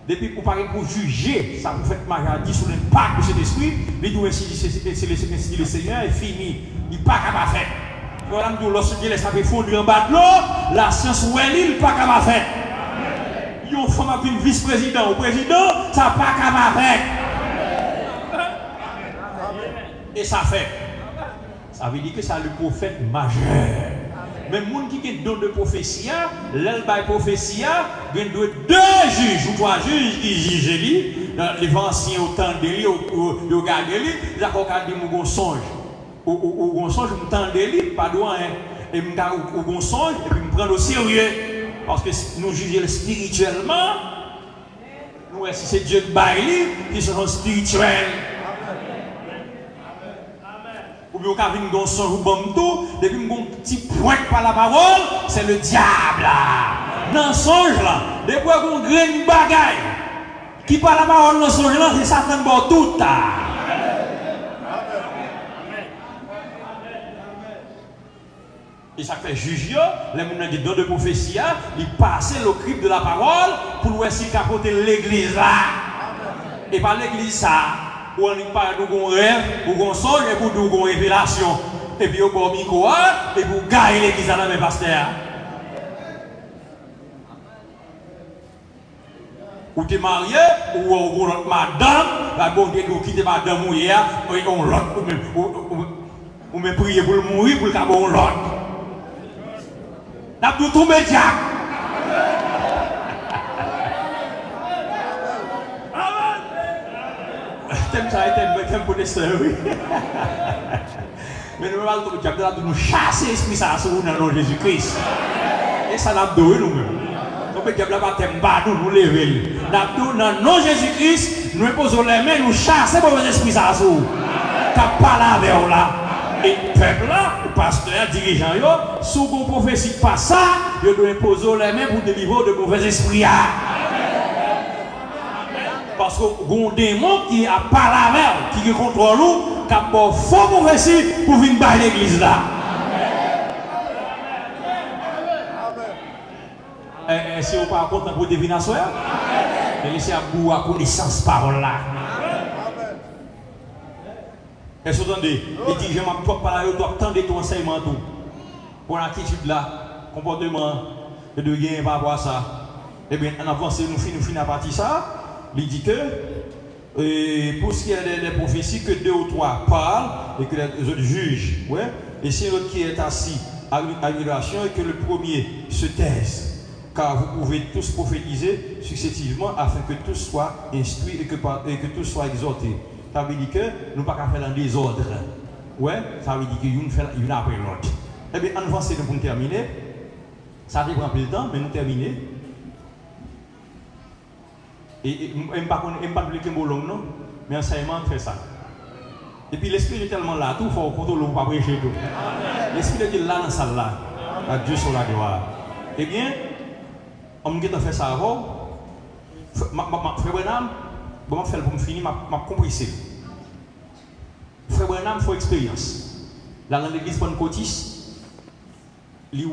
Depuis pour parler pour juger, ça vous fait maladie sur l'impact de cet esprit, il doit ainsi le Seigneur est fini. Il n'est pas capable de faire. Voilà, lorsque Dieu laisse fondre en bas de l'eau, la science où elle est, il n'est pas capable de faire. Il y a une femme avec une vice-président ou président, ça n'est pas capable de faire. Et ça fait. Ça veut dire que c'est le prophète majeur. Mais les gens qui ont don de prophétie, l'elle bail prophétie, il y a deux juges ou trois juges qui jugent les anciens autant de lui, ou regardent lui, ils ont dit mon songe. Ou songe, je m'entends de lui, pas de rien. Et je songe, et puis je prends au sérieux. Parce que nous jugeons spirituellement, nous, si c'est Dieu qui baille, qui sont spirituels. Ou bien quand vient dans son bon tout, depuis mon petit point par la parole, c'est le diable là. Dans songe là, depuis qu'on graine bagaille qui par la parole dans songe là, c'est Satan bon tout là. Et ça fait juger, les gens qui donnent de prophétie, ils passent le crypte de la parole pour voir s'ils capotent l'église là. Et par l'église ça. Ou on parle de rêve, ou on songe, et pour une révélation. Et puis on va micro, et pour gagner l'église à la même pasteur. Ou tu es marié, ou on madame, la bonne Dieu qui quitte madame ou hier, on l'autre, ou me prier pour le mourir, pour le cabot on l'autre. N'a pas tout médias. T'aimes pour des sœurs, oui. Mais nous allons nous chasser l'esprit ça sur le nom de Jésus-Christ. Et ça n'a pas de nous-mêmes. Donc le diable n'a pas de nous lever. Dans le nom de Jésus-Christ, nous posons les mains, nous chassons le esprit ça sur nous. T'as pas la vers là. Et le peuple là, le pasteur, le dirigeant, sous vos prophéties pas ça, ils doivent poser les mains pour délivrer de mauvais esprits. Parce que un démon qui a pas la mer, qui contrôle nous, qui a pas faux prophétie pour venir bâtir l'église là. Et si on pas content pour divination, et laissez à bout à connaissance parole là. Est-ce que vous entendez? Il dit, je m'en parler, je dois attendre ton enseignement tout. Pour l'attitude là, comportement, de rien par rapport à ça. Eh bien, en avance, nous finissons à partir de ça. Il dit que pour ce qui est des prophéties, que 2 ou 3 parlent et que les autres jugent. Ouais? Et c'est l'autre qui est assis à l'admiration et que le premier se taise. Car vous pouvez tous prophétiser successivement afin que tous soient instruits et que tous soient exhortés. Ça veut dire que nous ne pouvons pas faire dans le désordre. Ouais? Ça veut dire qu'il y a une après l'autre. Eh bien, en avance, c'est pour terminer. Ça prend un peu de temps, mais nous terminons. Et je ne sais pas si c'est long, mais enseignement fait ça. Et puis l'esprit est tellement là, tout il faut qu'on ne pas prêcher tout. L'esprit est là dans la salle là. À Dieu sur la gloire. Eh bien, on m'a fait ça avant. Frère Branham, je vais faire pour me finir, je vais compresser. Frère Branham, il faut expérience. Là dans l'église Pentecôtiste, il y a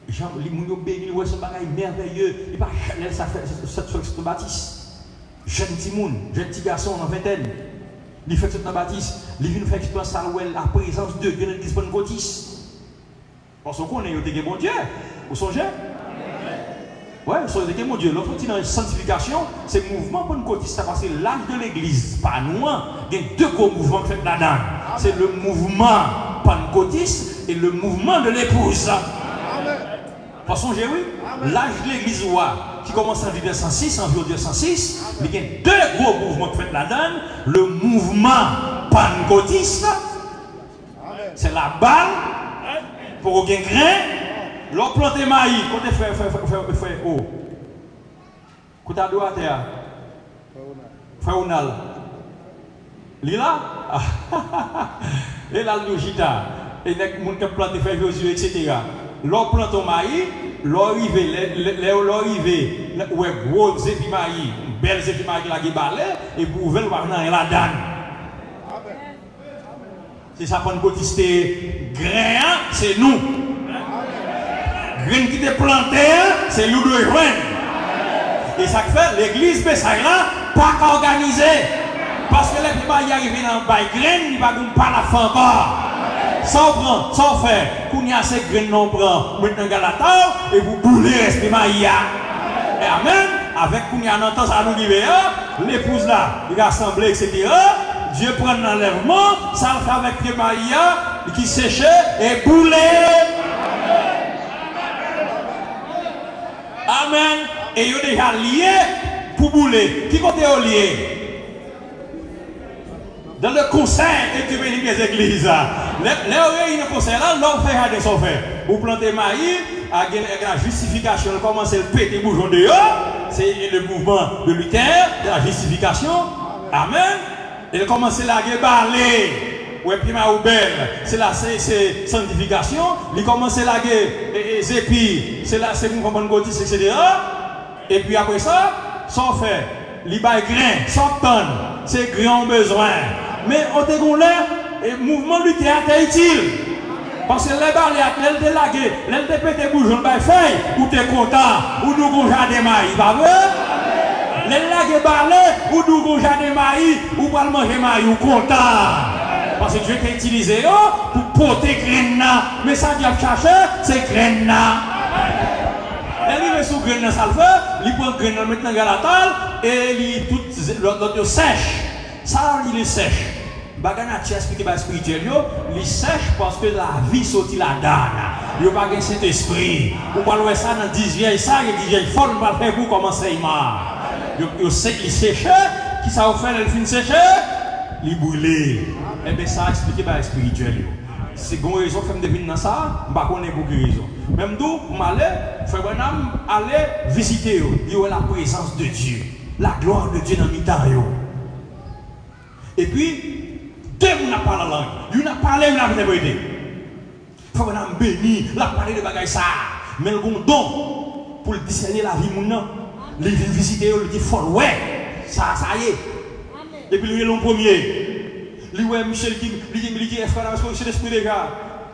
Jean, les gens bénis, ils sont merveilleux. Il pas ça fait cette baptiste. Jeune petit monde, jeune petit garçon en vingtaine. Il fait cette baptiste. Il vient faire expérience à la présence de Dieu dans l'église Pentecôtiste. Parce qu'on est au bon Dieu. Vous songez? Oui, vous songez mon Dieu. L'autre dans la sanctification, c'est le mouvement Pentecôtiste. Parce que l'âge de l'église, pas nous, il y a 2 gros mouvements qui fait là-dedans. C'est le mouvement Pentecôtiste et le mouvement de l'épouse. De toute façon, oui, l'âge de l'église qui commence en 1906, en 1906, il y a 2 gros mouvements qui fait là-dedans. Le mouvement pentecôtiste, c'est la balle pour aucun grain. L'on plante maïs, côté frère, oh. Côté à droite, frère Onal. Lila? Et là, le gita. Et les gens qui plantent frère Josué, etc. L'on plante au maïs, l'on arrive, ouais, gros épi maïs, Belle c'est qui m'a la balai et pour ouvrir va venir la donne. C'est ça qu'on cotister grain, c'est nous. Grain qui te planté, c'est nous de joindre. Et ça fait l'église Bessaï là pas organisée. Parce que les gens qui arrivent dans le bail grain, ils ne vont pas la faire encore. Sans prendre, sans faire, qu'on y a ces graines non prend, maintenant Galata, et vous boulez l'esprit Maïa. Et amen, avec qu'on y a un temps ça nous arrive, l'épouse là, il rassemble, etc. Dieu prend l'enlèvement, ça le fait avec les Maïa, qui séchait et boulé. Amen. Et il est déjà lié pour bouler. Qui côté est lié? Dans le conseil écuménique des églises, les réunions de conseil là, l'on fait des affaires. Vous plantez maïs, avec la justification, commencez à péter les bouchons dehors, c'est le mouvement de Luther, de la justification. Amen. Et commencez à balayer. Ouais, puis ma belle, c'est la sanctification. Il commence à laguer épis, c'est la mouvement de gotis, etc. Et puis après ça, sans faire, il bail grain, sans tonne, c'est grand besoin. Mais au dégoût le mouvement du théâtre est utile. Parce que les balais, les délagués, les dépêtés bougeons, les feuilles, ou t'es content, ou nous avons jardin maïs, pas vrai? Les lagués balais, ou nous avons jardin maïs, ou pas manger maïs, ou content. Parce que Dieu t'a utilisé pour porter grain. Mais ça, Dieu a cherché, c'est grain. Elle est sous grain, ça le fait, il prend grain maintenant dans la table, et il tout l'autre sèche. Ça, il est sèche. Bagana qui explique par spirituel, il sèche parce que la vie sortit la donne. Il n'y a pas de cet esprit. Vous parlez ça dans 10 vieilles, ça, il dit, il faut le faire pour commencer. Il sèche, qui ça vous fait, il finit sécher, il brûle. Et bien ça expliqué par spirituel. C'est une raison que je devine dans ça, je ne connais pas beaucoup de raison. Même d'où, je vais aller visiter, il y a la présence de Dieu, la gloire de Dieu dans le temps. Et puis, deux personnes n'ont pas la langue. Ils n'ont pas parlé, ils n'ont pas interprété. Il faut que nous bénir, la parler de bagaille ça. Mais le bon don pour discerner la vie, les visiter, ils disent, faut ouais, ça y est. Et puis, lui, le premier. Lui, ouais, Michel, il dit, est-ce que c'est l'esprit déjà?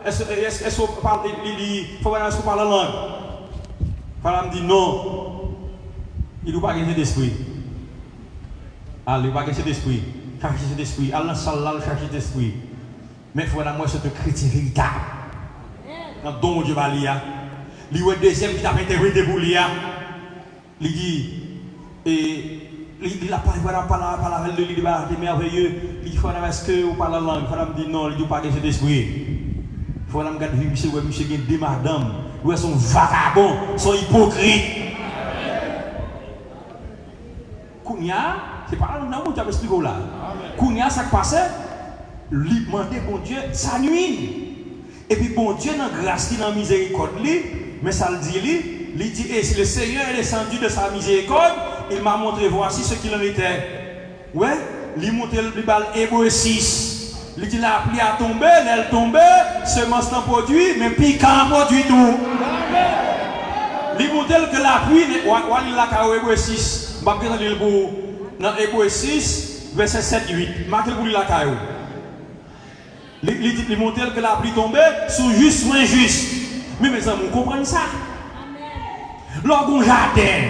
Est-ce qu'on parle, il faut qu'on parle la langue? Il me dit non. Il n'a pas gagné d'esprit. Ah, il n'a pas gagné d'esprit. Chercher cet esprit. Allah sallallahu chercher cet esprit. Mais il faut que moi, c'est un chrétien véritable. Dans le don de Dieu, il y a un deuxième qui t'a interprété pour lui. Il dit, il a parlé par la de l'idée merveilleux. Il faut est-ce que vous parlez la langue? Il faut dire non, il n'a pas cet esprit. Il faut regarder Michel, Michel qui est des madames. Ils sont vagabonds, sont hypocrites. Kounia, c'est pas là où tu as expliqué là. Kounia, ça qui passe, lui demander bon Dieu, ça nuit. Et puis bon Dieu, dans grâce, dans miséricorde, mais ça le dit, il dit, et si le Seigneur est descendu de sa miséricorde, il m'a montré, voici ce qu'il en était. Ouais, il montre le bal Hébreu 6. Il dit, la pluie a tombé, elle tombée, semence n'a produit, mais piquant produit tout. Il montre que la pluie, il a qu'à Hébreu 6. Je vais lire dans Hébreu 6, verset 7-8. Marquez pour la caillou. Il montre que la pluie tombée sous juste ou injuste. Mais mes amis, vous comprenez ça? Lorsqu'on jardin,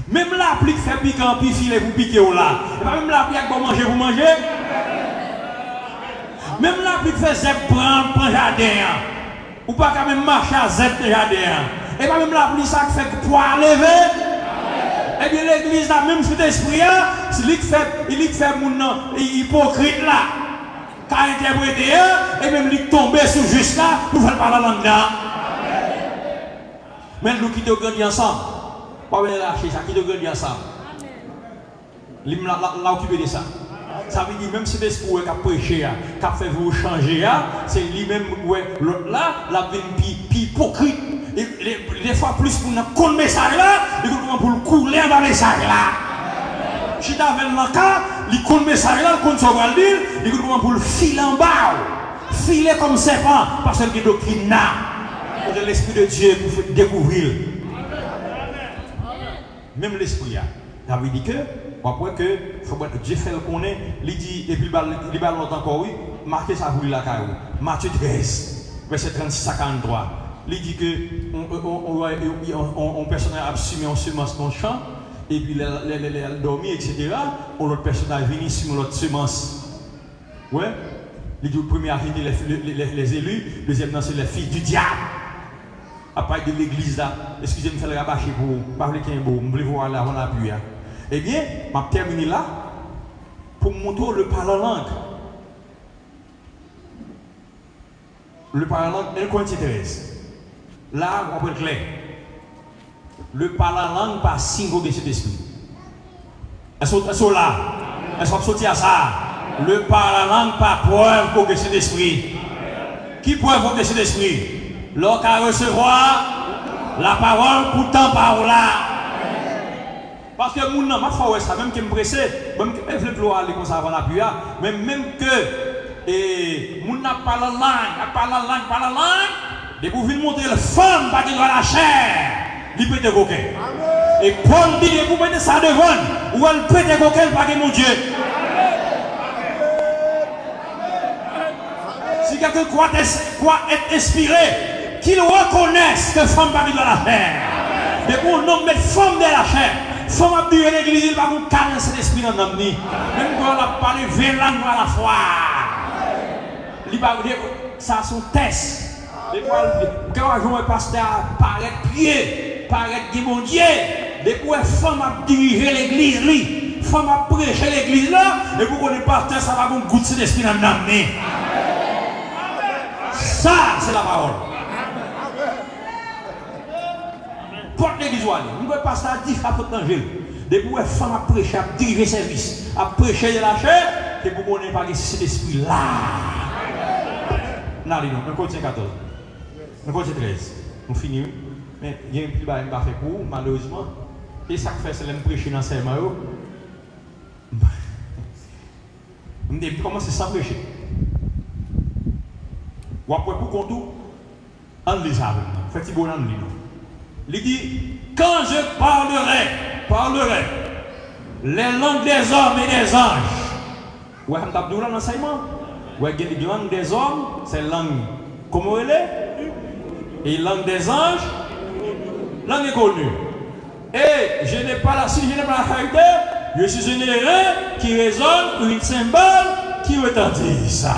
même la pluie fait piquant, puis filet pour piquer là. Même la pluie pour manger, vous mangez. Même la pluie fait zep prendre jardin. Ou pas quand même marcher à zep jardin. Et pas même la pluie ça fait poids lever. Et bien l'église là, même cet esprit, il fait mon hypocrite là. Quand il interprété, et même il tombe sous juste là, pour faire parler la langue là. Mais nous qui te grandis ensemble, pas venir lâcher ça, qui te grandis ensemble. L'a occupé de ça. Ça veut dire même si l'esprit qui a prêché, qui a fait vous changer, c'est lui-même l'autre là, la vie hypocrite. Des fois plus pour nous connaître le message là, pour le couler dans le message là. Si tu as le cas, il connaît le message là, il connaît ce qu'on va dire, il connaît pour le filer en bas, filer comme serpent, parce que c'est doctrine là. De l'esprit de Dieu pour découvrir. Même l'esprit là. Ça veut dire que, après que, Dieu fait le connaître, il dit, et puis il va l'autre encore, oui, marquez ça pour la caille. Matthieu 13, verset 36 à 43. Il dit que, on personnage a assumé en semence dans le champ, et puis il a dormi, etc. L'autre personnage vient sur l'autre semence. Ouais? Il dit, le premier a fini les élus, le deuxième, c'est les filles du diable. Après de l'église là, excusez-moi, je vais faire le rabâcher pour vous, pas le beau, je voulais voir là, on a pu. Eh bien, je vais terminer là pour montrer le parler langue. Le parler langue, 1 Corinthiens 13. Là, on va être clair. Le parler langue par signe de cet esprit. Est-ce que là? Est-ce qu'on va sortir à ça? Le parler langue par preuve pour cet esprit. Qui preuve pour cet esprit? L'on va recevoir la parole pour tant par là. Parce que mon nom, ma foi, ça, même qui me presse, même que je veux aller comme ça avant la pluie, même que mon n'a pas la langue, et vous venez montrer la femme qui doit la chair, il peut être coquin. Et Paul dit, vous mettez ça devant, ou elle peut être coquin, pas que mon Dieu. Si quelqu'un croit être inspiré, qu'ils reconnaissent que femme pas de la chair. Mais pour nous mettre femme de la chair, femme a dit l'église, il va vous caresser l'esprit dans l'homme. Même quand on a parlé 20 langues à la fois. Ça son test. Quand un pasteur paraît prier, paraît dire mon Dieu, depuis femme a dirigé l'église, femme a prêché l'église là, et pour qu'on est pasteur, ça va vous goûter l'esprit dans l'homme. Ça, c'est la parole. Porte l'église, nous ne pouvons pas ça dire à votre angèle. Depuis que les femmes ont prêché, ont diriger service, ont prêché de la chair, et pour qu'on n'ait pas cet esprit-là. Non, 1 Corinthiens 14. 1 Corinthiens 13. On finit. Mais il y a un petit bail qui fait pour vous, malheureusement. Et ça fait, c'est de prêcher dans le serment. On dit, comment c'est sans prêcher? Ou après, pour qu'on tout, on lit ça. Faites-il bon, on lit. Il dit, quand je parlerai les langues des hommes et des anges. Ouais, on t'a dit l'enseignement. Ouais, les langues des hommes, c'est langue, comment elle est? Et langue des anges, langue est connue. Et je n'ai pas la charité, je suis un erreur qui résonne ou une symbole qui retentit ça.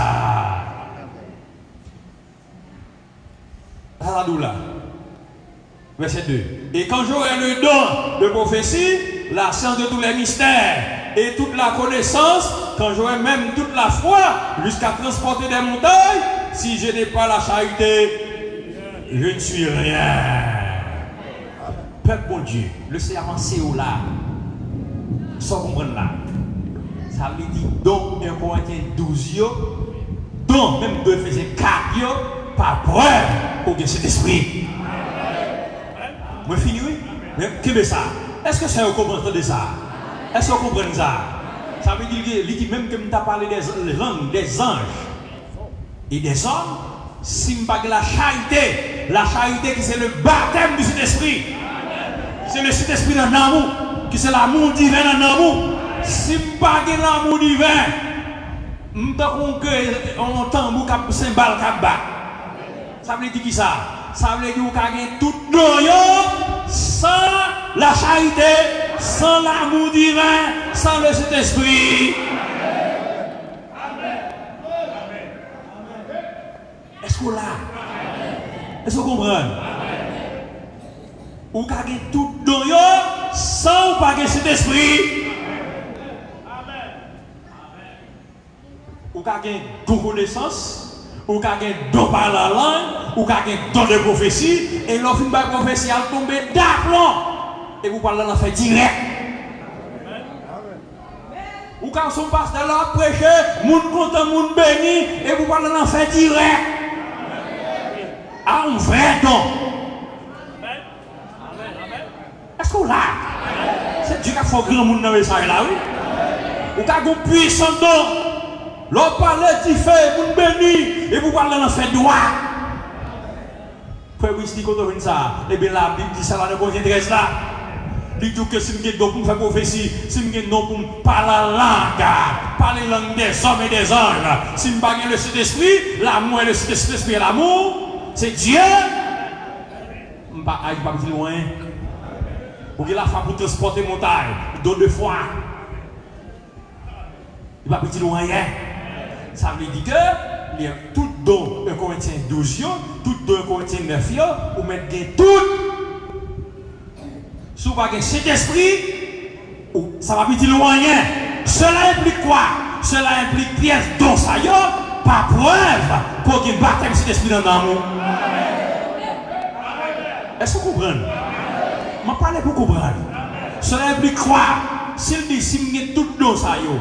Hallelujah. Verset 2. Et quand j'aurai le don de prophétie, la science de tous les mystères et toute la connaissance, quand j'aurai même toute la foi jusqu'à transporter des montagnes, si je n'ai pas la charité, je ne suis rien. Peuple bon Dieu, le serment c'est où là? Sans comprendre là. Ça veut dire donc 1 Corinthiens 12 donc même 2 Éphésiens 4 par preuve pour que cet esprit. Moi fini oui? Mais qu'est-ce ça? Est-ce que c'est au comprendre de ça? Est-ce que vous comprenez ça? Ça veut dire qu'il même que tu as parlé des langues, des anges et des hommes, si je parle de la charité qui c'est le baptême du Saint-Esprit. C'est le Saint-Esprit dans l'amour, qui c'est l'amour divin dans l'amour. Si je parle de l'amour divin, je entends un cymbale qui bat. Ça veut dire qui ça? Ça veut dire qu'il y a tout noyau sans la charité, sans l'amour divin, sans le Saint-Esprit. Est-ce que là? Est-ce que vous comprenez? Ou qu'il y a tout noyau sans pas le Saint-Esprit. Ou qu'il y a une connaissance. Ou qu'il y a un don par la langue, ou qu'il y a un don de prophétie, et l'offre de prophétie a tombé d'aplomb, et vous parlez dans fait direct. Ou quand son pasteur l'a prêché, moun content, moun béni, et vous parlez dans fait direct. Un vrai don. Est-ce que là, c'est Dieu qui a fait grand monde dans le message là, oui? Ou qu'il y a un puissant don. L'on parle du fait, vous béni, et vous parlez dans le fait droit. Frère Whisky, quand on dit ça, eh bien la Bible dit ça dans le Corinthiens 13 là. Il dit que si je don pour faire prophétie, si je don pour parler la langue des hommes et des anges, si je ne le Saint-Esprit, l'amour et le Saint-Esprit et l'amour, c'est Dieu. Je ne vais pas plus loin. Pour que la femme pour transporter montagne, don de foi. Il ne va pas plus loin. Ça veut dire que tout don 1 Corinthiens 12, tout don 1 Corinthiens 9, ou mettre tout. Si vous n'avez pas Saint-Esprit, ça va plus loin. Cela implique quoi? Cela implique pièce don ça y est, pas preuve pour qu'il baptême Saint-Esprit dans l'amour. Est-ce que vous comprenez? Je ne parle pas pour comprendre. Cela implique quoi? S'il dit si je n'ai tout don ça y est,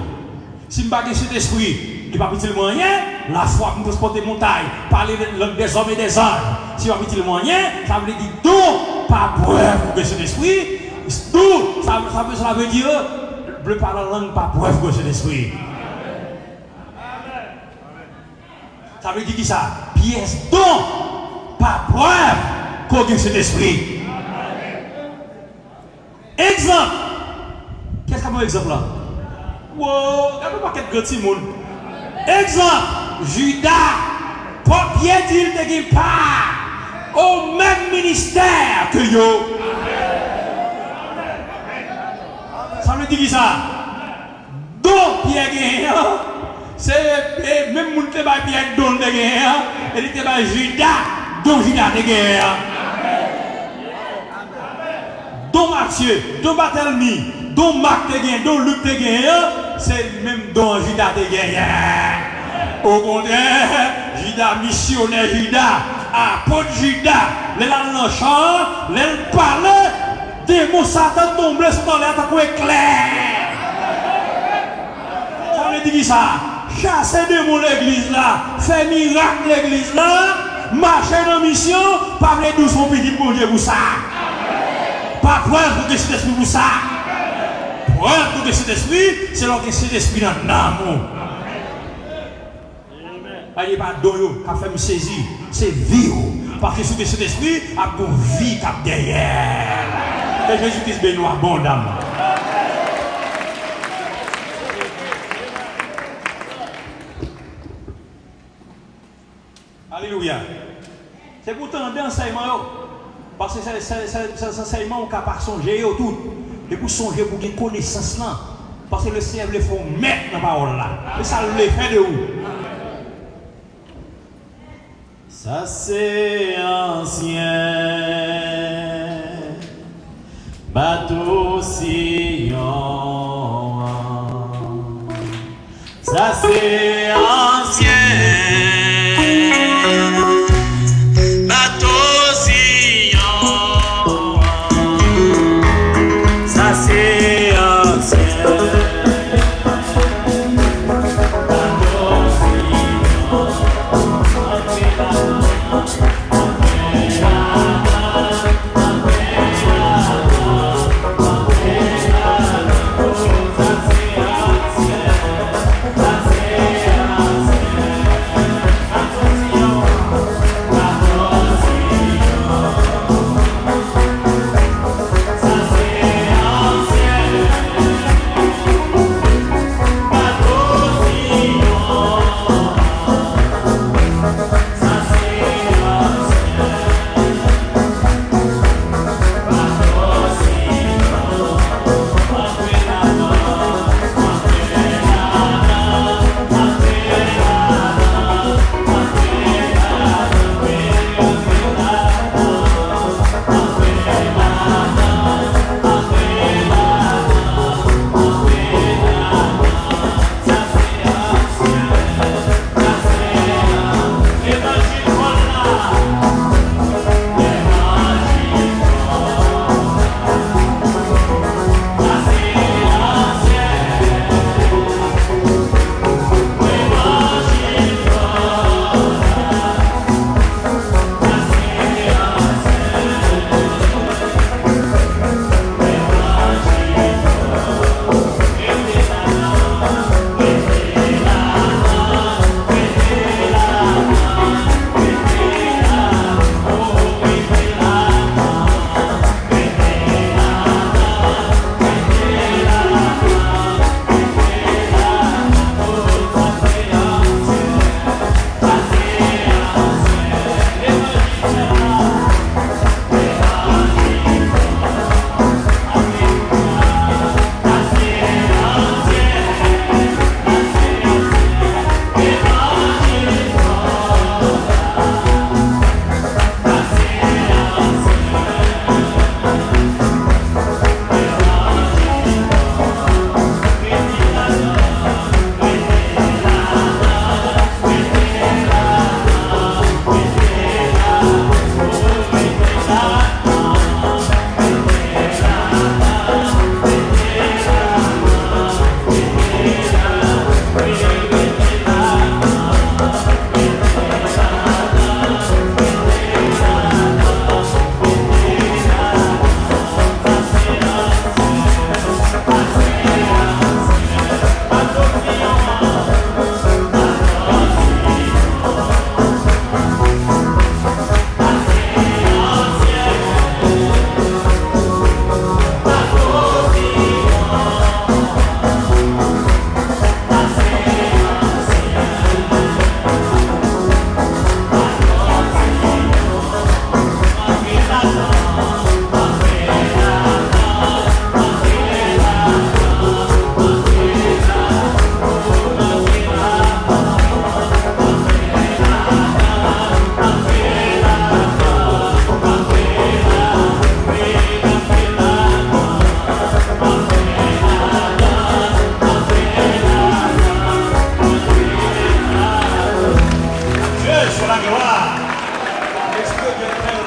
si je n'ai pas Saint-Esprit, il va plus loin. La foi pour transporter montagne, parler des hommes et des anges. Si on a petit moyen, ça veut dire tout, pas preuve pour Saint-Esprit. Tout, ça veut dire, bleu par la langue, pas preuve pour Saint-Esprit. Ça veut dire qui ça? Pièce don, pas preuve pour Saint-Esprit. Exemple. Qu'est-ce qu'on a exemple là? Wow, il n'y a pas de grand monde. Exemple, Judas, Pierre dit qu'il n'est pas au même ministère que yo. Ça veut dire qui ça? Donc Pierre gagne, c'est même moun te ba Pierre don de gagne, et il te ba Judas, donc Judas de gagne. Donc Matthieu, donc Barthélemy, donc Marc de gagne, donc Luc de gagne, c'est même don Judas de gagne. Au contraire, Judas, missionnaire Judas, apôtre Judas, les là dans le champ, les parlaient, démons Satan tombent sur l'air, tant qu'on éclair. Ça veut dire ça? Chasser démons l'église là, faire miracle l'église là, marcher dans la mission, parler doucement petit bon Dieu pour ça. Pas preuve pour que cet esprit pour ça. Preuve pour que cet esprit, c'est là que cet esprit dans l'amour. Il n'y a pas de don qui a fait me saisir, c'est vie. Parce que ce cet esprit a une vie qui est derrière. Et Jésus-Christ bénit abondamment. Alléluia. C'est pourtant un enseignement. Parce que c'est un enseignement qui n'a pas songé tout. Et pour songer pour une connaissance là. Parce que le Seigneur le faut mettre dans la parole là. Et ça le fait de où? Ça c'est ancien, bateau Sion. Ça c'est ancien, bateau Sion. Ça c'est ancien.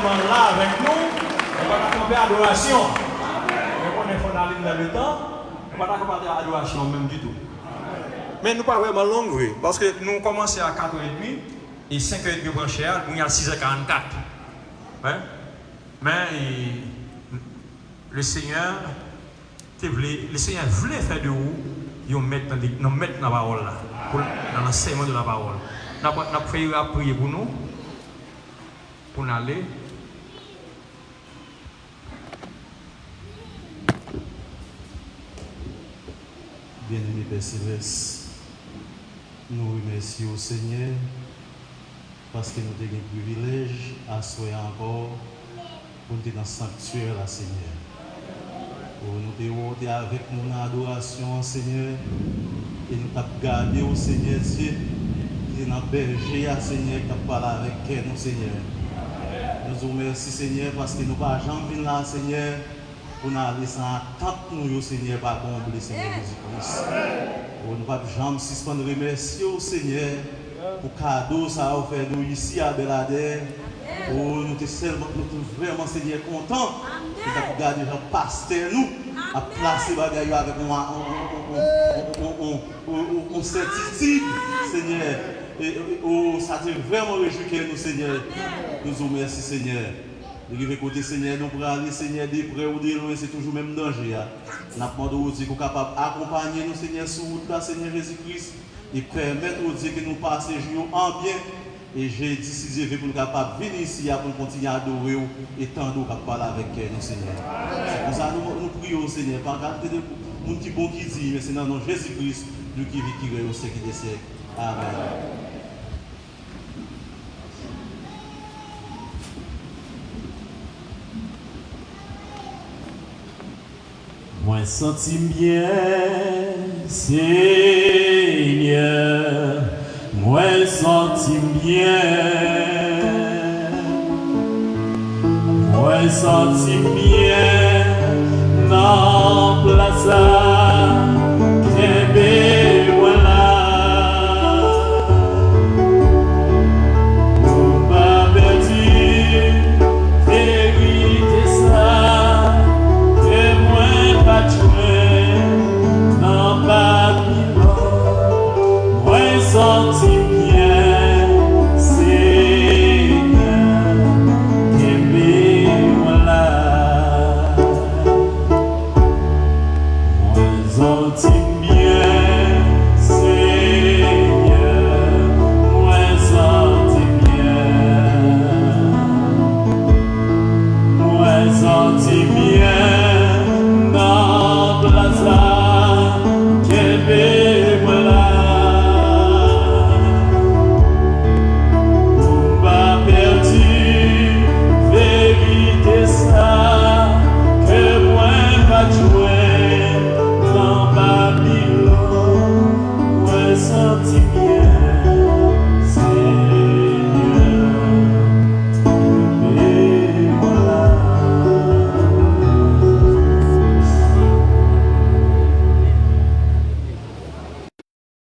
vraiment là avec nous, on va camper adoration. Mais on est fondé dans le temps, on va pas camper adoration même du tout. Mais nous pas vraiment long, oui, parce que nous commençons à 4h30 et 5h30 pour cher, nous y a 6h44. Hein? Mais le Seigneur voulait faire de vous, nous mettre dans la parole là, dans l'enseignement de la parole. Nous avons fait prier pour nous, pour nous aller. Bien-aimé Père Céleste, nous remercions au Seigneur parce que nous avons le privilège à soyez encore pour nous dans le sanctuaire, là, Seigneur. Pour nous dévoter avec nous dans l'adoration, Seigneur, et nous avons gardé au Seigneur Dieu, qui est dans le berger, Seigneur, qui a parlé avec nous, Seigneur. Nous vous remercions, Seigneur, parce que nous ne pouvons pas jamais venir là, Seigneur, pour nous aller sans attendre nous, Seigneur, par contre, Seigneur Jésus-Christ. Pour nous ne pouvons pas jamais suspendre remercier au Seigneur pour le cadeau ça a offert nous ici à Belader. Pour nous sommes vraiment, Seigneur, contents de garder le pasteur nous à placer bagaille avec une certitude, Seigneur. Et ça te vraiment réjouit que nous, Seigneur. Nous vous remercions, Seigneur. De côté, Seigneur, nous pour aller, Seigneur, de près ou de loin, c'est toujours le même danger. Nous demandons que vous capable d'accompagner nous, Seigneur, sur route là, Seigneur Jésus-Christ, et permettre aux dieux que nous passions jours en bien. Et j'ai décidé pour nous capables de venir ici pour nous continuer à adorer et tant nous capables de parler avec nous, Seigneur. C'est pour ça que nous prions, Seigneur, par garder de mon petit bon qui dit, mais c'est dans le nom de Jésus-Christ, nous qui vit, qui règne au siècle des siècles. Amen. Moi senti bien, Seigneur, moi senti bien, moi senti bien, dans place.